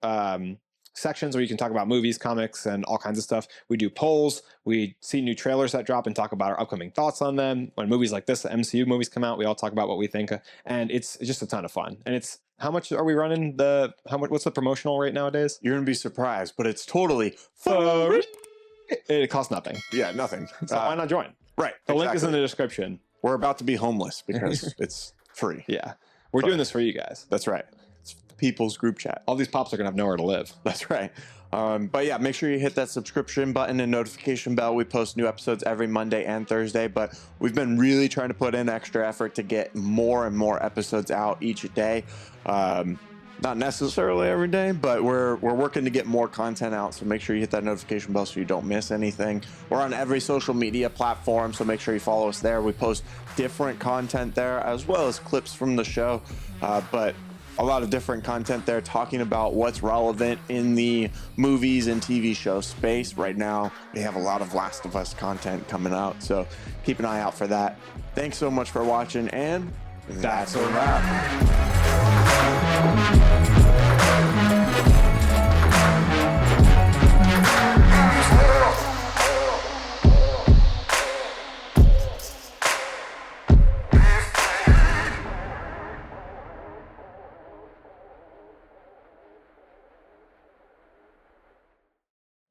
B: sections where you can talk about movies, comics, and all kinds of stuff. We do polls. We see new trailers that drop and talk about our upcoming thoughts on them. When movies like this, the MCU movies come out, we all talk about what we think. And it's just a ton of fun. And it's, how much are we running? What's the promotional rate nowadays?
A: You're going to be surprised, but it's totally free.
B: It costs nothing.
A: Yeah, nothing.
B: So why not join?
A: Right.
B: The link is in the description.
A: We're about to be homeless because it's free.
B: Yeah. We're doing this for you guys.
A: That's right. It's the people's group chat.
B: All these pops are going to have nowhere to live.
A: That's right. But yeah, make sure you hit that subscription button and notification bell. We post new episodes every Monday and Thursday, but we've been really trying to put in extra effort to get more and more episodes out each day. Not necessarily every day, but we're working to get more content out. So make sure you hit that notification bell so you don't miss anything. We're on every social media platform, so make sure you follow us there. We post different content there as well as clips from the show, but a lot of different content there talking about what's relevant in the movies and TV show space. Right now, we have a lot of Last of Us content coming out, so keep an eye out for that. Thanks so much for watching, and that's a wrap.